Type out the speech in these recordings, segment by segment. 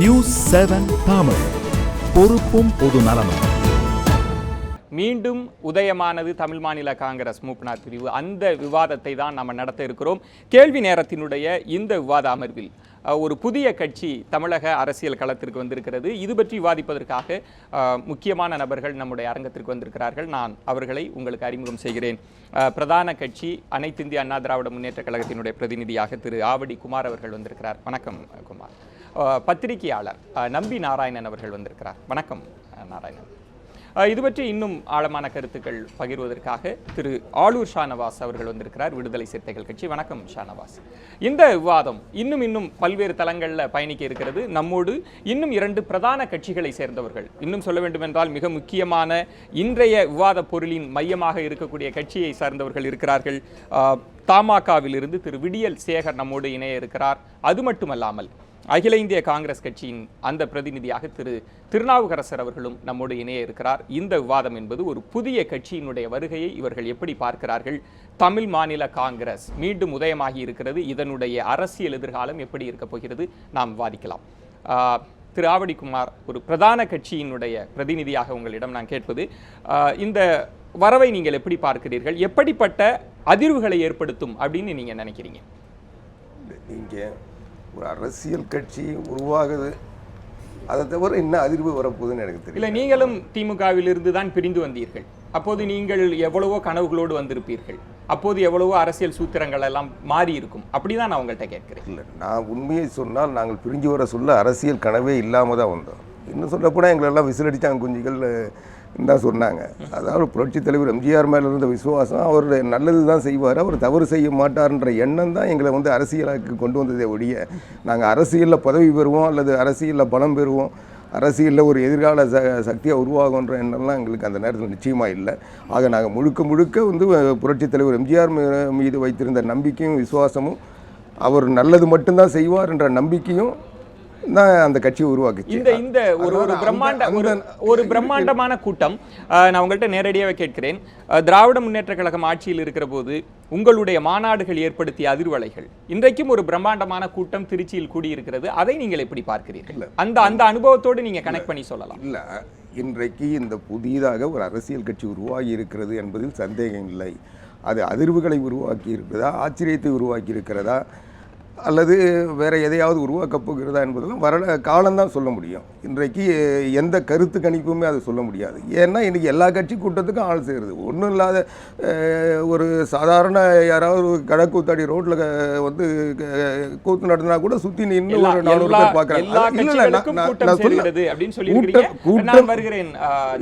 நியூஸ்7 தமிழ், பொறுப்பும் பொது நலமும். மீண்டும் உதயமானது தமிழ் மாநில காங்கிரஸ் மூப்பனார் பிரிவு. அந்த விவாதத்தை தான் நாம் நடத்த இருக்கிறோம். கேள்வி நேரத்தினுடைய இந்த விவாத அமர்வில் ஒரு புதிய கட்சி தமிழக அரசியல் களத்திற்கு வந்திருக்கிறது. இது பற்றி விவாதிப்பதற்காக முக்கியமான நபர்கள் நம்முடைய அரங்கத்திற்கு வந்திருக்கிறார்கள். நான் அவர்களை உங்களுக்கு அறிமுகம் செய்கிறேன். பிரதான கட்சி அனைத்து இந்திய அண்ணா திராவிட முன்னேற்ற கழகத்தினுடைய பிரதிநிதியாக திரு ஆவடி குமார் அவர்கள் வந்திருக்கிறார். வணக்கம் குமார். பத்திரிகையாளர் நம்பி நாராயணன் அவர்கள் வந்திருக்கிறார். வணக்கம் நாராயணன். இது பற்றி இன்னும் ஆழமான கருத்துக்கள் பகிர்வதற்காக திரு ஆலூர் ஷானவாஸ் அவர்கள் வந்திருக்கிறார், விடுதலை சிறுத்தைகள் கட்சி. வணக்கம் ஷானவாஸ். இந்த விவாதம் இன்னும் பல்வேறு தளங்களில் பயணிக்க இருக்கிறது. நம்மோடு இன்னும் 2 பிரதான கட்சிகளை சேர்ந்தவர்கள், இன்னும் சொல்ல வேண்டுமென்றால் மிக முக்கியமான இன்றைய விவாத பொருளின் மையமாக இருக்கக்கூடிய கட்சியை சார்ந்தவர்கள் இருக்கிறார்கள். தமாகவிலிருந்து திரு விடியல் சேகர் நம்மோடு இணைய இருக்கிறார். அது மட்டுமல்லாமல் அகில இந்திய காங்கிரஸ் கட்சியின் அந்த பிரதிநிதியாக திரு திருநாவுக்கரசர் அவர்களும் நம்மோடு இணைய இருக்கிறார். இந்த விவாதம் என்பது ஒரு புதிய கட்சியினுடைய வருகையை இவர்கள் எப்படி பார்க்கிறார்கள், தமிழ் மாநில காங்கிரஸ் மீண்டும் உதயமாகி இருக்கிறது, இதனுடைய அரசியல் எதிர்காலம் எப்படி இருக்க போகிறது, நாம் விவாதிக்கலாம். திரு ஆவடிக்குமார், ஒரு பிரதான கட்சியினுடைய பிரதிநிதியாக உங்களிடம் நான் கேட்பது, இந்த வரவை நீங்கள் எப்படி பார்க்கிறீர்கள், எப்படிப்பட்ட அதிர்வுகளை ஏற்படுத்தும் அப்படின்னு நீங்க நினைக்கிறீங்க? ஒரு அரசியல் கட்சி உருவாகுது, அதை தவிர என்ன அதிர்வு வரப்போகுதுன்னு எனக்கு தெரியல. இல்லை, நீங்களும் திமுகவிலிருந்து தான் பிரிந்து வந்தீர்கள். அப்போது நீங்கள் எவ்வளவோ கனவுகளோடு வந்திருப்பீர்கள். அப்போது எவ்வளவோ அரசியல் சூத்திரங்கள் எல்லாம் மாறி இருக்கும். அப்படிதான் நான் உங்கள்கிட்ட கேட்கிறேன். இல்லை, நான் உண்மையை சொன்னால் நாங்கள் பிரிஞ்சு வர சொல்ல அரசியல் கனவே இல்லாமல் தான் வந்தோம். இன்னும் சொல்லப்போனால் எங்களெல்லாம் விசிலடித்தாங்க குஞ்சுகள் தான் சொன்னாங்க. அதாவது புரட்சித் தலைவர் எம்ஜிஆர் மேலே இருந்த விசுவாசம், அவர் நல்லது தான் செய்வார், அவர் தவறு செய்ய மாட்டார்ன்ற எண்ணம் தான் எங்களை அரசியலுக்கு கொண்டு வந்ததே ஒழிய நாங்கள் அரசியலில் பதவி பெறுவோம் அல்லது அரசியலில் பணம் பெறுவோம், அரசியலில் ஒரு எதிர்கால சக்தியாக உருவாகுன்ற எண்ணம்லாம் எங்களுக்கு அந்த நேரத்தில் நிச்சயமாக இல்லை. ஆக நாங்கள் முழுக்க புரட்சித் தலைவர் எம்ஜிஆர் மீது வைத்திருந்த நம்பிக்கையும் விசுவாசமும், அவர் நல்லது மட்டும்தான் செய்வார் என்ற நம்பிக்கையும் தான் அந்த கட்சியை உருவாக்குச்சு. இந்த ஒரு பிரம்மாண்டமான கூட்டம், நான் உங்கள்கிட்ட நேரடியாக கேட்கிறேன். திராவிட முன்னேற்ற கழகம் ஆட்சியில் இருக்கிற போது உங்களுடைய மாநாடுகள் ஏற்படுத்திய அதிர்வலைகள், இன்றைக்கும் ஒரு பிரம்மாண்டமான கூட்டம் திருச்சியில் கூடியிருக்கிறது. அதை நீங்கள் எப்படி பார்க்கிறீர்கள்? அந்த அனுபவத்தோடு நீங்க கனெக்ட் பண்ணி சொல்லலாம். இல்லை, இன்றைக்கு இந்த புதிதாக ஒரு அரசியல் கட்சி உருவாகி இருக்கிறது என்பதில் சந்தேகம் இல்லை. அது அதிர்வுகளை உருவாக்கி இருக்கிறதா, ஆச்சரியத்தை உருவாக்கி இருக்கிறதா, அல்லது வேறு எதையாவது உருவாக்கப் போகிறதா என்பதெல்லாம் காலம்தான் சொல்ல முடியும். இன்றைக்கு எந்த கருத்து கணிப்புமே அதை சொல்ல முடியாது. ஏன்னா இன்றைக்கி எல்லா கட்சி கூட்டத்துக்கும் ஆள் சேருது. ஒன்றும் இல்லாத ஒரு சாதாரண யாராவது ஒரு கடக்கூத்தாடி ரோட்டில் கூத்து நடத்தினா கூட சுற்றி நின்று ஒரு 400 பேர் பார்க்குறாங்க.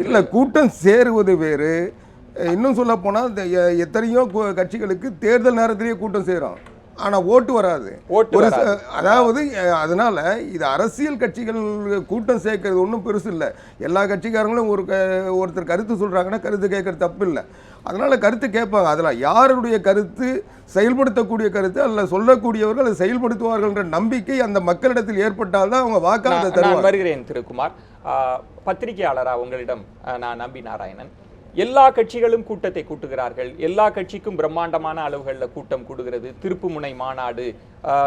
இல்லை, கூட்டம் சேருவது வேறு. இன்னும் சொல்ல போனால் எத்தனையோ கட்சிகளுக்கு தேர்தல் நேரத்திலேயே கூட்டம் சேரும், ஆனால் ஓட்டு வராது. அதாவது அதனால் இது அரசியல் கட்சிகள் கூட்டம் சேர்க்கறது ஒன்றும் பெருசு இல்லை. எல்லா கட்சிக்காரங்களும் ஒருத்தர் கருத்து சொல்கிறாங்கன்னா கருத்து கேட்குறது தப்பு இல்லை. அதனால் கருத்து கேட்பாங்க. அதில் யாருடைய கருத்து செயல்படுத்தக்கூடிய கருத்து அல்ல சொல்லக்கூடியவர்கள் அதை செயல்படுத்துவார்கள்ன்ற நம்பிக்கை அந்த மக்களிடத்தில் ஏற்பட்டால் தான் அவங்க வாக்காளரை தருவாங்க. வருகிறேன் திரு குமார். பத்திரிகையாளரா உங்களிடம் நான் நம்பி நாராயணன். எல்லா கட்சிகளும் கூட்டத்தை கூட்டுகிறார்கள், எல்லா கட்சிக்கும் பிரம்மாண்டமான அளவுகளில் கூட்டம் கூடுகிறது. திருப்புமுனை மாநாடு,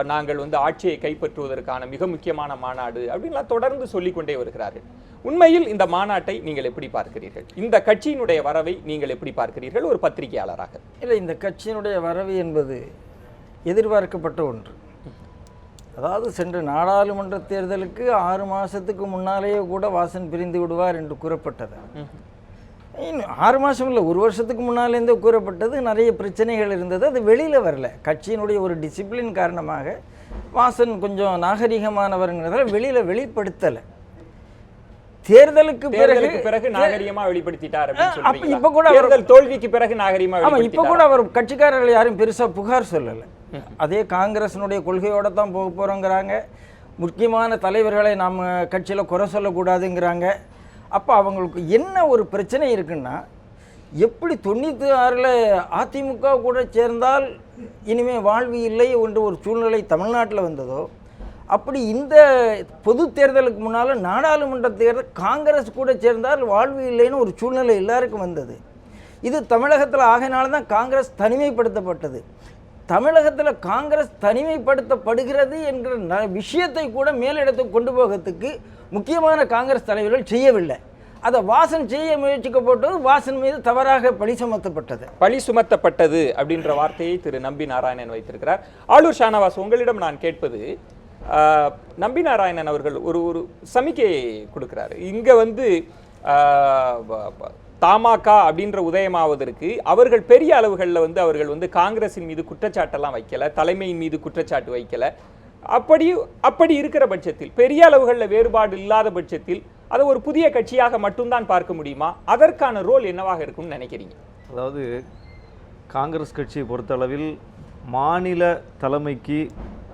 நாங்கள் ஆட்சியை கைப்பற்றுவதற்கான மிக முக்கியமான மாநாடு அப்படின்லாம் தொடர்ந்து சொல்லிக்கொண்டே வருகிறார்கள். உண்மையில் இந்த மாநாட்டை நீங்கள் எப்படி பார்க்கிறீர்கள்? இந்த கட்சியினுடைய வரவை நீங்கள் எப்படி பார்க்கிறீர்கள் ஒரு பத்திரிகையாளராக? இல்லை, இந்த கட்சியினுடைய வரவு என்பது எதிர்பார்க்கப்பட்ட ஒன்று. அதாவது சென்ற நாடாளுமன்ற தேர்தலுக்கு 6 மாதத்துக்கு முன்னாலேயே கூட வாசன் பிரிந்து விடுவார் என்று கூறப்பட்டது. இன்னும் 6 மாதம் இல்லை, 1 வருஷத்துக்கு முன்னாலேருந்தே கூறப்பட்டது. நிறைய பிரச்சனைகள் இருந்தது, அது வெளியில் வரல. கட்சியினுடைய ஒரு டிசிப்ளின் காரணமாக வாசன் கொஞ்சம் நாகரிகமானவர்ங்கிறதால வெளிப்படுத்தலை. தேர்தலுக்கு பிறகு நாகரிகமா வெளிப்படுத்திட்டார். இப்போ கூட தேர்தல் தோல்விக்கு பிறகு நாகரிகமா, இப்போ கூட அவர் கட்சிக்காரர்கள் யாரும் பெருசாக புகார் சொல்லலை. அதே காங்கிரஸினுடைய கொள்கையோடு தான் போக போகிறோங்கிறாங்க. முக்கியமான தலைவர்களை நாம் கட்சியில் குறை சொல்லக்கூடாதுங்கிறாங்க. அப்போ அவங்களுக்கு என்ன ஒரு பிரச்சனை இருக்குன்னா, எப்படி 96 அதிமுக கூட சேர்ந்தால் இனிமேல் வாழ்வு இல்லை என்ற ஒரு சூழ்நிலை தமிழ்நாட்டில் வந்ததோ, அப்படி இந்த பொது தேர்தலுக்கு முன்னால் நாடாளுமன்ற தேர்தல் காங்கிரஸ் கூட சேர்ந்தால் வாழ்வு இல்லைன்னு ஒரு சூழ்நிலை எல்லாருக்கும் வந்தது. இது தமிழகத்தில் ஆகையினால தான் காங்கிரஸ் தனிமைப்படுத்தப்பட்டது. தமிழகத்தில் காங்கிரஸ் தனிமைப்படுத்தப்படுகிறது என்கிற விஷயத்தை கூட மேலிடத்துக்கு கொண்டு போகிறதுக்கு முக்கியமான காங்கிரஸ் தலைவர்கள் செய்யவில்லை. அதை வாசன் செய்ய முயற்சிக்கப்பட்டது, வாசன் மீது தவறாக பழி சுமத்தப்பட்டது அப்படின்ற வார்த்தையை திரு நம்பி நாராயணன் வைத்திருக்கிறார். ஆளூர் ஷானவாஸ், உங்களிடம் நான் கேட்பது, நம்பி நாராயணன் அவர்கள் ஒரு சமிக்கையை கொடுக்கிறார். இங்க தமாக அப்படின்ற உதயமாவதற்கு அவர்கள் பெரிய அளவுகளில் அவர்கள் காங்கிரஸின் மீது குற்றச்சாட்டெல்லாம் வைக்கல, தலைமையின் மீது குற்றச்சாட்டு வைக்கல. அப்படி இருக்கிற பட்சத்தில், பெரிய அளவுகளில் வேறுபாடு இல்லாத பட்சத்தில் அதை ஒரு புதிய கட்சியாக மட்டும்தான் பார்க்க முடியுமா? அதற்கான ரோல் என்னவாக இருக்கும்னு நினைக்கிறீங்க? அதாவது காங்கிரஸ் கட்சியை பொறுத்தளவில் மாநில தலைமைக்கு,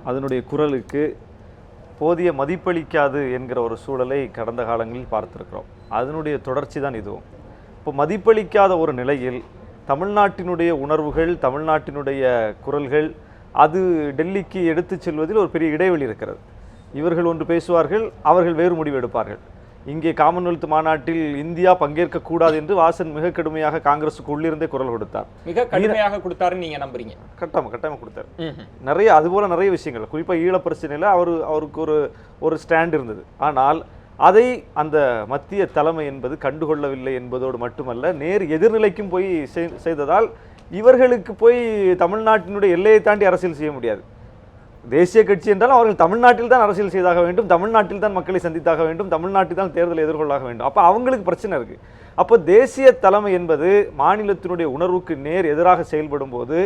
அதனுடைய குரலுக்கு போதிய மதிப்பளிக்காது என்கிற ஒரு சூழலை கடந்த காலங்களில் பார்த்துருக்கிறோம். அதனுடைய தொடர்ச்சி தான் இதுவும். இப்போ மதிப்பளிக்காத ஒரு நிலையில் தமிழ்நாட்டினுடைய உணர்வுகள், தமிழ்நாட்டினுடைய குரல்கள் அது டெல்லிக்கு எடுத்து செல்வதில் ஒரு பெரிய இடைவெளி இருக்கிறது. இவர்கள் ஒன்று பேசுவார்கள், அவர்கள் வேறு முடிவு எடுப்பார்கள். இங்கே காமன்வெல்த் மாநாட்டில் இந்தியா பங்கேற்கக்கூடாது என்று வாசன் மிக கடுமையாக காங்கிரஸுக்கு உள்ளிருந்தே குரல் கொடுத்தார். மிக கடுமையாக கொடுத்தாருன்னு நீங்க நம்புறீங்க? கட்டாயமாக கொடுத்தார். நிறைய அதுபோல நிறைய விஷயங்கள், குறிப்பாக ஈழ பிரச்சனையில் அவருக்கு ஒரு ஸ்டாண்ட் இருந்தது. ஆனால் அதை அந்த மத்திய தலைமை என்பது கண்டுகொள்ளவில்லை என்பதோடு மட்டுமல்ல, நேர் எதிர்நிலைக்கும் போய் செய்ததால் இவர்களுக்கு போய் தமிழ்நாட்டினுடைய எல்லையை தாண்டி அரசியல் செய்ய முடியாது. தேசிய கட்சி என்றால் அவர்கள் தமிழ்நாட்டில் தான் அரசியல் செய்தாக வேண்டும், தமிழ்நாட்டில் தான் மக்களை சந்தித்தாக வேண்டும், தமிழ்நாட்டில் தான் தேர்தலை எதிர்கொள்ளாக வேண்டும். அப்போ அவங்களுக்கு பிரச்சனை இருக்குது. அப்போ தேசிய தலைமை என்பது மாநிலத்தினுடைய உணர்வுக்கு நேர் எதிராக செயல்படும் போது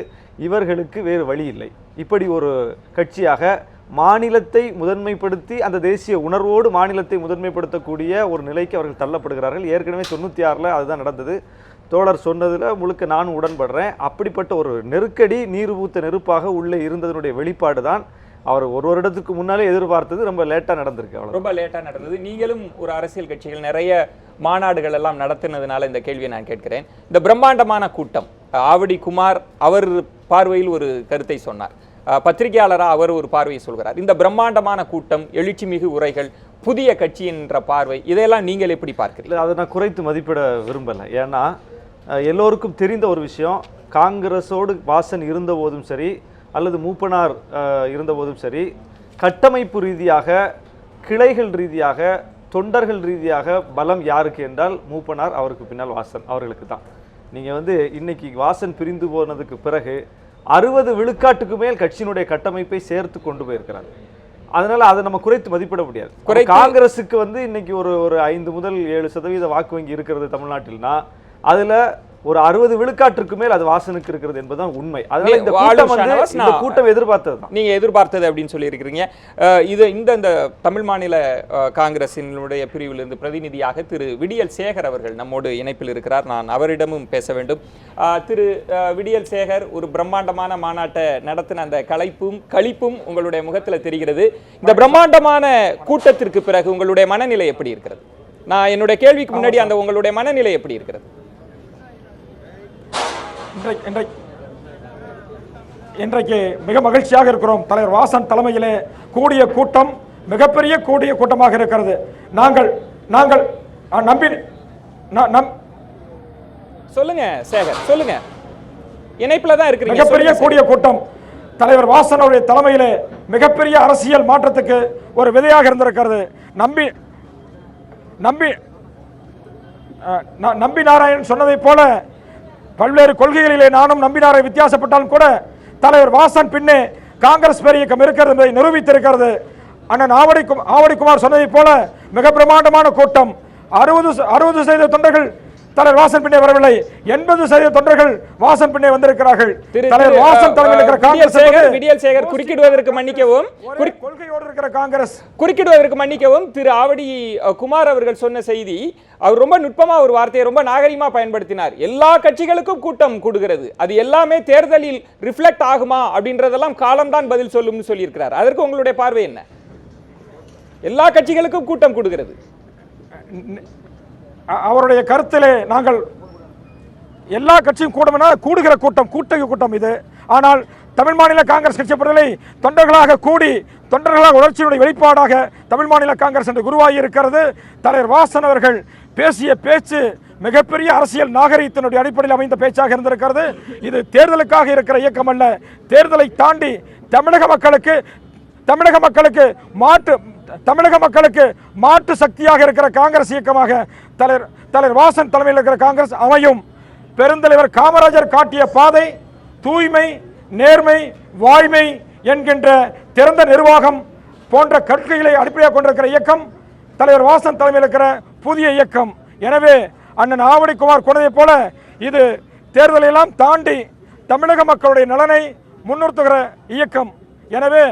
இவர்களுக்கு வேறு வழி இல்லை. இப்படி ஒரு கட்சியாக மாநிலத்தை முதன்மைப்படுத்தி, அந்த தேசிய உணர்வோடு மாநிலத்தை முதன்மைப்படுத்தக்கூடிய ஒரு நிலைக்கு அவர்கள் தள்ளப்படுகிறார்கள். ஏற்கனவே 96 அதுதான் நடந்தது. தோழர் சொன்னதில் முழுக்க நானும் உடன்படுறேன். அப்படிப்பட்ட ஒரு நெருக்கடி நீர் ஊத்த நெருப்பாக உள்ளே இருந்ததனுடைய வெளிப்பாடு தான் அவர் ஒரு வருடத்துக்கு முன்னாலே எதிர்பார்த்தது ரொம்ப லேட்டாக நடந்திருக்கு. ரொம்ப லேட்டாக நடந்தது. நீங்களும் ஒரு அரசியல் கட்சிகள் நிறைய மாநாடுகள் எல்லாம் நடத்தினதுனால இந்த கேள்வியை நான் கேட்கிறேன். இந்த பிரம்மாண்டமான கூட்டம், ஆவடி குமார் அவர் பார்வையில் ஒரு கருத்தை சொன்னார், பத்திரிகையாளராக அவர் ஒரு பார்வையை சொல்கிறார். இந்த பிரம்மாண்டமான கூட்டம், எழுச்சிமிகு உரைகள், புதிய கட்சி என்ற பார்வை, இதையெல்லாம் நீங்கள் எப்படி பார்க்கிறீங்க? அதை நான் குறைத்து மதிப்பிட விரும்பலை. ஏன்னா எல்லோருக்கும் தெரிந்த ஒரு விஷயம், காங்கிரஸோடு வாசன் இருந்த போதும் சரி, அல்லது மூப்பனார் இருந்த போதும் சரி, கட்டமைப்பு ரீதியாக, கிளைகள் ரீதியாக, தொண்டர்கள் ரீதியாக பலம் யாருக்கு என்றால் மூப்பனார், அவருக்கு பின்னால் வாசன் அவர்களுக்கு தான். நீங்கள் இன்னைக்கு வாசன் பிரிந்து போனதுக்கு பிறகு 60 விழுக்காட்டுக்கு மேல் கட்சியினுடைய கட்டமைப்பை சேர்த்து கொண்டு போயிருக்கிறார். அதனால அதை நம்ம குறைத்து மதிப்பிட முடியாது. காங்கிரஸுக்கு இன்னைக்கு ஒரு 5 முதல் 7% வாக்கு வங்கி இருக்கிறது தமிழ்நாட்டில்னா, அதுல ஒரு 60 விழுக்காட்டிற்கு மேல் அது வாசனுக்கு இருக்கிறது என்பதுதான் உண்மை. அதனால இந்த கூட்டம் எதிர்பார்த்தது தான். நீங்க எதிர்பார்த்தது அப்படின்னு சொல்லி இருக்கிறீங்க. இது இந்த தமிழ் மாநில காங்கிரசினுடைய பிரிவிலிருந்து பிரதிநிதியாக திரு விடியல் சேகர் அவர்கள் நம்மோடு இணைப்பில் இருக்கிறார். நான் அவரிடமும் பேச வேண்டும். திரு விடியல் சேகர், ஒரு பிரம்மாண்டமான மாநாட்டை நடத்தின அந்த களிப்பும் உங்களுடைய முகத்தில் தெரிகிறது. இந்த பிரம்மாண்டமான கூட்டத்திற்கு பிறகு உங்களுடைய மனநிலை எப்படி இருக்கிறது? நான் என்னுடைய கேள்விக்கு முன்னாடி அந்த உங்களுடைய மனநிலை எப்படி இருக்கிறது? இன்றைக்கு மிக மகிழ்ச்சியாக இருக்கிறோம். தலைவர் வாசன் தலைமையிலே கூடிய கூட்டம் மிகப்பெரிய கூடிய கூட்டமாக இருக்கிறது. நாங்கள் நம்பி சொல்லுங்க சேகர், சொல்லுங்க. இணைப்புல தான் இருக்கிறீங்க. மிகப்பெரிய கூடிய கூட்டம் தலைவர் வாசன் அவருடைய தலைமையிலே மிகப்பெரிய அரசியல் மாற்றத்துக்கு ஒரு விதையாக இருந்திருக்கிறது. நம்பி நாராயணன் சொன்னதை போல பல்வேறு கொள்கைகளிலே நானும் நம்பினாரை வித்தியாசப்பட்டாலும் கூட தலைவர் வாசன் பின்னே காங்கிரஸ் பேரியக்கம் இருக்கிறது என்பதை நிரூபித்திருக்கிறது. அண்ணன் ஆவடிக்குமார் சொன்னதை போல மிக பிரமாண்டமான கூட்டம். 60% தொண்டர்கள் தலைவர் வாசன் பின்னே வரவில்லை, 80% தொண்டர்கள் வாசன் பின்னே வந்திருக்கிறார்கள். தலைவர் வாசன் தலைமையில் இருக்கிற காங்கிரஸ், விடியல் சேகர் குறுக்கிடுவதற்கு மன்னிக்கவும், கொள்கையோடு இருக்கிற காங்கிரஸ் குறுக்கிடுவதற்கு மன்னிக்கவும், திரு ஆவடி குமார் அவர்கள் சொன்ன செய்தி, அவர் ரொம்ப நுட்பமா ஒரு வார்த்தையை ரொம்ப நாகரிகமா பயன்படுத்தினார். எல்லா கட்சிகளுக்கும் கூட்டம் கூடுகிறது, அது எல்லாமே தேர்தலில் ரிஃப்ளெக்ட் ஆகுமா அப்படின்றதெல்லாம் காலம்தான் பதில் சொல்லும்னு சொல்லியிருக்கிறார். அதற்கு உங்களுடைய பார்வை என்ன? எல்லா கட்சிகளுக்கும் கூட்டம் கூடுகிறது. அவருடைய கருத்திலே நாங்கள் எல்லா கட்சியும் கூடுகிற கூட்டம் இது. ஆனால் தமிழ் மாநில காங்கிரஸ் கட்சி பொறுத்தவரை தொண்டர்களாக கூடி தொண்டர்களாக உணர்ச்சியினுடைய வெளிப்பாடாக தமிழ் மாநில காங்கிரஸ் என்று குருவாகி இருக்கிறது. தலைவர் வாசன் அவர்கள் பேசிய பேச்சு மிகப்பெரிய அரசியல் நாகரிகத்தினுடைய அடிப்படையில் அமைந்த பேச்சாக இருந்திருக்கிறது. இது தேர்தலுக்காக இருக்கிற இயக்கம் அல்ல. தேர்தலை தாண்டி தமிழக மக்களுக்கு மாற்று சக்தியாக இருக்கிற காங்கிரஸ் இயக்கமாக தலைவர் வாசன் தலைமையில் இருக்கிற காங்கிரஸ் அமையும். பெருந்தலைவர் காமராஜர் காட்டிய பாதை தூய்மை, நேர்மை, வாய்மை என்கின்ற திறந்த நிர்வாகம் போன்ற கற்கைகளை அடிப்படையாக கொண்டிருக்கிற இயக்கம் தலைவர் வாசன் தலைமையில் இருக்கிற புதிய இயக்கம். எனவே அண்ணன் ஆவடிக்குமார் கொண்டதை போல இது தேர்தலை எல்லாம் தாண்டி தமிழக மக்களுடைய நலனை முன்னிறுத்துகிற இயக்கம். எனவே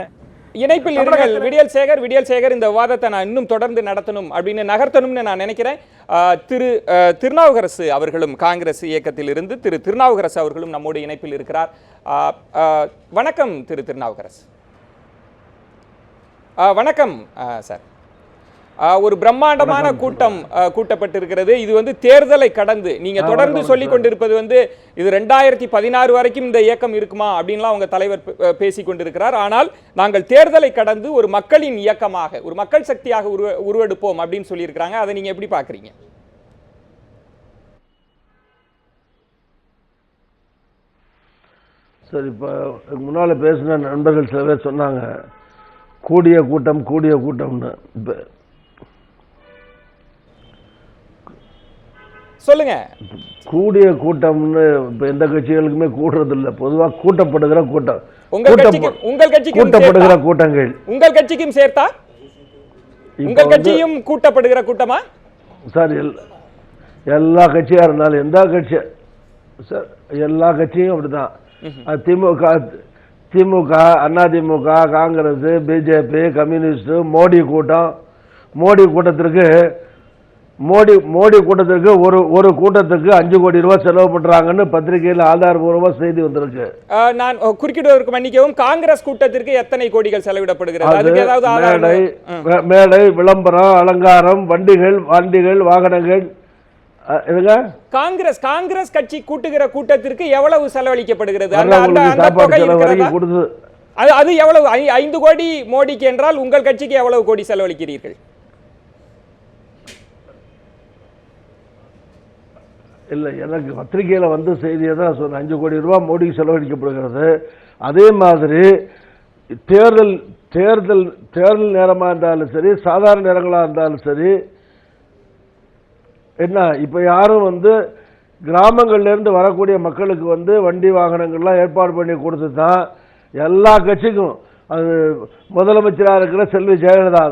இணைப்பில் இருங்கள் விடியல் சேகர். இந்த விவாதத்தை நான் இன்னும் தொடர்ந்து நடத்தணும் அப்படின்னு நகர்த்தணும்னு நான் நினைக்கிறேன். திருநாவுக்கரசு அவர்களும் காங்கிரஸ் இயக்கத்தில் இருந்து திருநாவுக்கரசு அவர்களும் நம்மோடு இணைப்பில் இருக்கிறார். வணக்கம் திருநாவுக்கரசு. வணக்கம் சார். ஒரு பிரம்மாண்டமான கூட்டம் கூட்டப்பட்டிருக்கிறது. இது தேர்தலை கடந்து நீங்க தொடர்ந்து சொல்லிக் கொண்டிருப்பது இது 2016 வரைக்கும் இந்த இயக்கம் இருக்குமா அப்படின்லாம் உங்க தலைவர் பேசிக் கொண்டிருக்கிறார். ஆனால் நாங்கள் தேர்தலை கடந்து ஒரு மக்களின் இயக்கமாக, ஒரு மக்கள் சக்தியாக உருவெடுப்போம் அப்படின்னு சொல்லியிருக்கிறாங்க. அதை நீங்க எப்படி பாக்குறீங்க? சரி, இப்போ முன்னால் பேசின நண்பர்கள் சில பேர் சொன்னாங்க கூடிய கூட்டம்னு. இப்போ சொல்லுங்க. கூடிய கூட்டம்னு இப்போ எந்த கட்சிகளுக்குமே கூடுறது இல்லை. பொதுவாக கூட்டப்படுகிற கூட்டம், கூட்டப்படுகிற கூட்டங்கள் உங்கள் கட்சிக்கும் சேர்த்தா உங்கள் கட்சியும் கூட்டப்படுகிற கூட்டமா சார்? எல்லா கட்சியா இருந்தாலும் எந்த கட்சி சார், எல்லா கட்சியும் அப்படிதான். திமுக, அதிமுக, காங்கிரஸ், பிஜேபி, கம்யூனிஸ்ட், மோடி கூட்டத்திற்கு ஒரு கூட்டத்துக்கு 5 கோடி ரூபாய் செலவு பண்றாங்கன்னு பத்திரிகையில் ஆதாரபூர்வமா செய்தி வந்திருக்கு. நான் குறுக்கிடுவதற்கு மன்னிக்கவும், காங்கிரஸ் கூட்டத்திற்கு எத்தனை கோடிகள் செலவிடப்படுகிறது? மேடை, விளம்பரம், அலங்காரம், வண்டிகள், வாகனங்கள். காங்கிரஸ் கட்சி கூட்டுகிற கூட்டத்திற்கு எவ்வளவு செலவழிக்கப்படுகிறது? அது எவ்வளவு? 5 கோடி மோடிக்கு என்றால் உங்கள் கட்சிக்கு எவ்வளவு கோடி செலவழிக்கிறீர்கள்? இல்லை, எனக்கு பத்திரிகையில் வந்து செய்தியை தான் சொன்னேன். 5 கோடி ரூபாய் மோடிக்கு செலவழிக்கப்படுகிறது. அதே மாதிரி தேர்தல் நேரமாக இருந்தாலும் சரி, சாதாரண நேரங்களாக இருந்தாலும் சரி, என்ன இப்போ யாரும் கிராமங்கள்லேருந்து வரக்கூடிய மக்களுக்கு வண்டி வாகனங்கள்லாம் ஏற்பாடு பண்ணி கொடுத்து தான் எல்லா கட்சிக்கும். அது முதலமைச்சராக இருக்கிற செல்வி ஜெயலலிதா.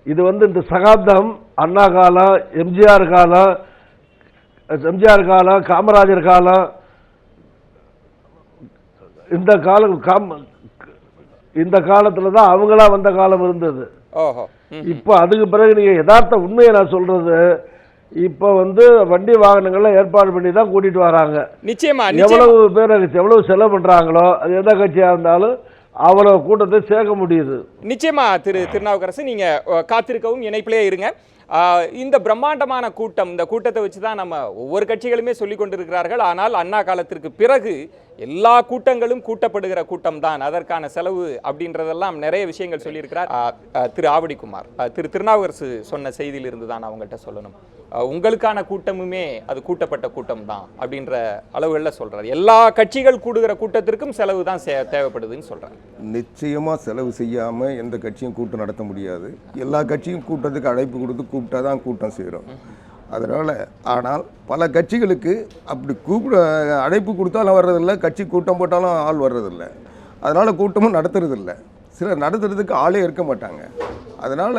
இது இந்த சகாப்தம் அண்ணா காலம், எம்ஜிஆர் காலம், காமராஜர் காலம், இந்த காலத்துல தான் அவங்களா வந்த காலம் இருந்தது. இப்போ அதுக்கு பிறகு நீங்க யதார்த்த உண்மையை நான் சொல்றது, இப்ப வண்டி வாகனங்கள்லாம் ஏற்பாடு பண்ணி தான் கூட்டிட்டு வராங்க. நிச்சயமா எவ்வளவு பேர் எவ்வளவு செலவு பண்றாங்களோ, அது எந்த கட்சியா இருந்தாலும் அவ்வளவு கூட்டத்தை சேர்க்க முடியுது. நிச்சயமா திருநாவுக்கரசு, நீங்க காத்திருக்கவும் இணைப்பிலே இருங்க. இந்த பிரம்மாண்டமான கூட்டம், இந்த கூட்டத்தை வச்சு தான் நம்ம ஒவ்வொரு கட்சிகளுமே சொல்லிக் கொண்டிருக்கிறார்கள். ஆனால் அண்ணா காலத்திற்கு பிறகு எல்லா கூட்டங்களும் கூட்டப்படுகிற கூட்டம் தான், அதற்கான செலவு அப்படின்றதெல்லாம் நிறைய விஷயங்கள் சொல்லியிருக்கிறார் திரு ஆவடிக்குமார். திருநாவுக்கரசு சொன்ன செய்தியிலிருந்து தான் நான் அவங்கள்ட்ட சொல்லணும். உங்களுக்கான கூட்டமுமே அது கூட்டப்பட்ட கூட்டம் தான் அப்படின்ற அளவுகளில் சொல்றாரு. எல்லா கட்சிகள் கூடுகிற கூட்டத்திற்கும் செலவு தான் தேவைப்படுதுன்னு சொல்றாரு. நிச்சயமா செலவு செய்யாம எந்த கட்சியும் கூட்டம் நடத்த முடியாது. எல்லா கட்சியும் கூட்டத்துக்கு அழைப்பு கொடுத்து கூப்பிட்டா தான் கூட்டம் செய்கிறோம். அதனால் ஆனால் பல கட்சிகளுக்கு அப்படி அழைப்பு கொடுத்தாலும் வர்றதில்லை, கட்சி கூட்டம் போட்டாலும் ஆள் வர்றதில்லை. அதனால் கூட்டமும் நடத்துறதில்லை. சிலர் நடத்துறதுக்கு ஆளே இருக்க மாட்டாங்க. அதனால்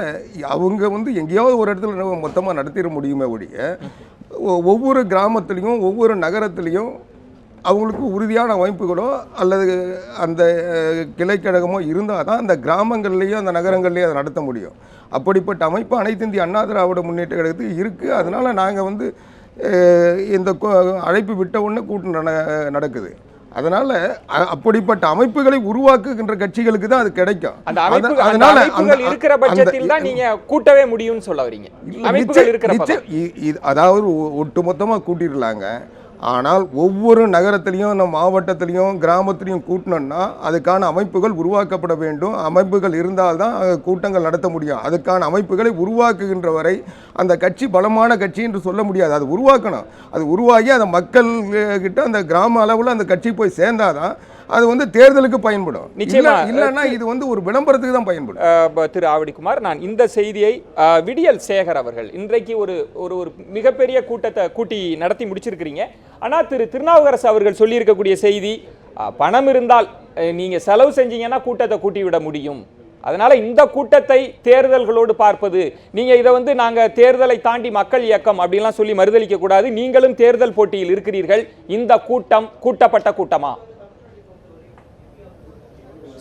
அவங்க எங்கேயாவது ஒரு இடத்துல மொத்தமாக நடத்திட முடியுமே ஒழிய, ஒவ்வொரு கிராமத்துலேயும் ஒவ்வொரு நகரத்துலேயும் அவங்களுக்கு உறுதியான அமைப்புகளோ அல்லது அந்த கிளைக்கழகமோ இருந்தால் தான் அந்த கிராமங்கள்லேயும் அந்த நகரங்கள்லேயும் அதை நடத்த முடியும். அப்படிப்பட்ட அமைப்பு அனைத்து இந்திய அண்ணா திராவிட முன்னேற்ற கழகத்துக்கு இருக்குது. அதனால் நாங்கள் இந்த அழைப்பு விட்ட உடனே கூட்டம் நடக்குது. அதனால அப்படிப்பட்ட அமைப்புகளை உருவாக்குகின்ற கட்சிகளுக்கு தான் அது கிடைக்கும். அதனால இருக்கிற பட்சத்தில் தான் நீங்க கூட்டவே முடியும்னு சொல்ல வரீங்க. அதாவது ஒட்டுமொத்தமாக கூட்டிடலாங்க. ஆனால் ஒவ்வொரு நகரத்திலையும் நம்ம மாவட்டத்திலையும் கிராமத்திலையும் கூட்டணும்னா அதுக்கான அமைப்புகள் உருவாக்கப்பட வேண்டும். அமைப்புகள் இருந்தால்தான் கூட்டங்கள் நடத்த முடியும். அதுக்கான அமைப்புகளை உருவாக்குகின்ற வரை அந்த கட்சி பலமான கட்சி என்று சொல்ல முடியாது. அது உருவாக்கணும். அது உருவாகி அந்த மக்கள் கிட்ட அந்த கிராம அளவில் அந்த கட்சி போய் சேர்ந்தாதான் அது வந்து தேர்தலுக்கு பயன்படும். நிச்சயமா இல்லைன்னா இது வந்து ஒரு விளம்பரத்துக்கு தான் பயன்படும். திரு ஆவடிக்குமார், நான் இந்த செய்தியை விடியல் சேகர் அவர்கள் இன்றைக்கு ஒரு ஒரு மிகப்பெரிய கூட்டத்தை கூட்டி நடத்தி முடிச்சிருக்கிறீங்க. ஆனால் திரு திருநாவுக்கரசு அவர்கள் சொல்லியிருக்கக்கூடிய செய்தி, பணம் இருந்தால் நீங்க செலவு செஞ்சீங்கன்னா கூட்டத்தை கூட்டி விட முடியும். அதனால இந்த கூட்டத்தை தேர்தல்களோடு பார்ப்பது, நீங்க இதை வந்து நாங்க தேர்தலை தாண்டி மக்கள் இயக்கம் அப்படின்லாம் சொல்லி மறுதளிக்க கூடாது. நீங்களும் தேர்தல் போட்டியில் இருக்கிறீர்கள். இந்த கூட்டம் கூட்டப்பட்ட கூட்டமா?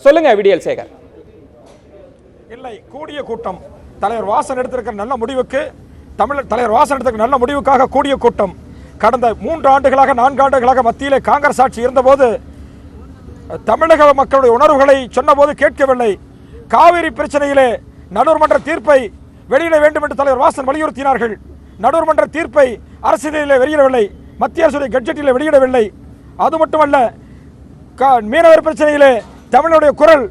சொல்லுங்க விடியல் சேகர். இல்லை, கூடிய கூட்டம். தலைவர் வாசன் எடுத்திருக்கிற நல்ல முடிவுக்கு தலைவர் வாசன் எடுத்திருக்கிற நல்ல முடிவுக்காக கூடிய கூட்டம். கடந்த 3 ஆண்டுகளாக 4 ஆண்டுகளாக மத்தியிலே காங்கிரஸ் ஆட்சி இருந்தபோது தமிழக மக்களுடைய உணர்வுகளை சொன்னபோது கேட்கவில்லை. காவிரி பிரச்சனையிலே நடுவர்மன்ற தீர்ப்பை வெளியிட வேண்டும் என்று தலைவர் வாசன் வலியுறுத்தினார்கள். நடுவர்மன்ற தீர்ப்பை அரசியலிலே வெளியிடவில்லை, மத்திய அரசுடைய கட்ஜெட்டிலே வெளியிடவில்லை. அது மட்டுமல்ல, மீனவர் பிரச்சனையிலே தமிழுடைய குரல்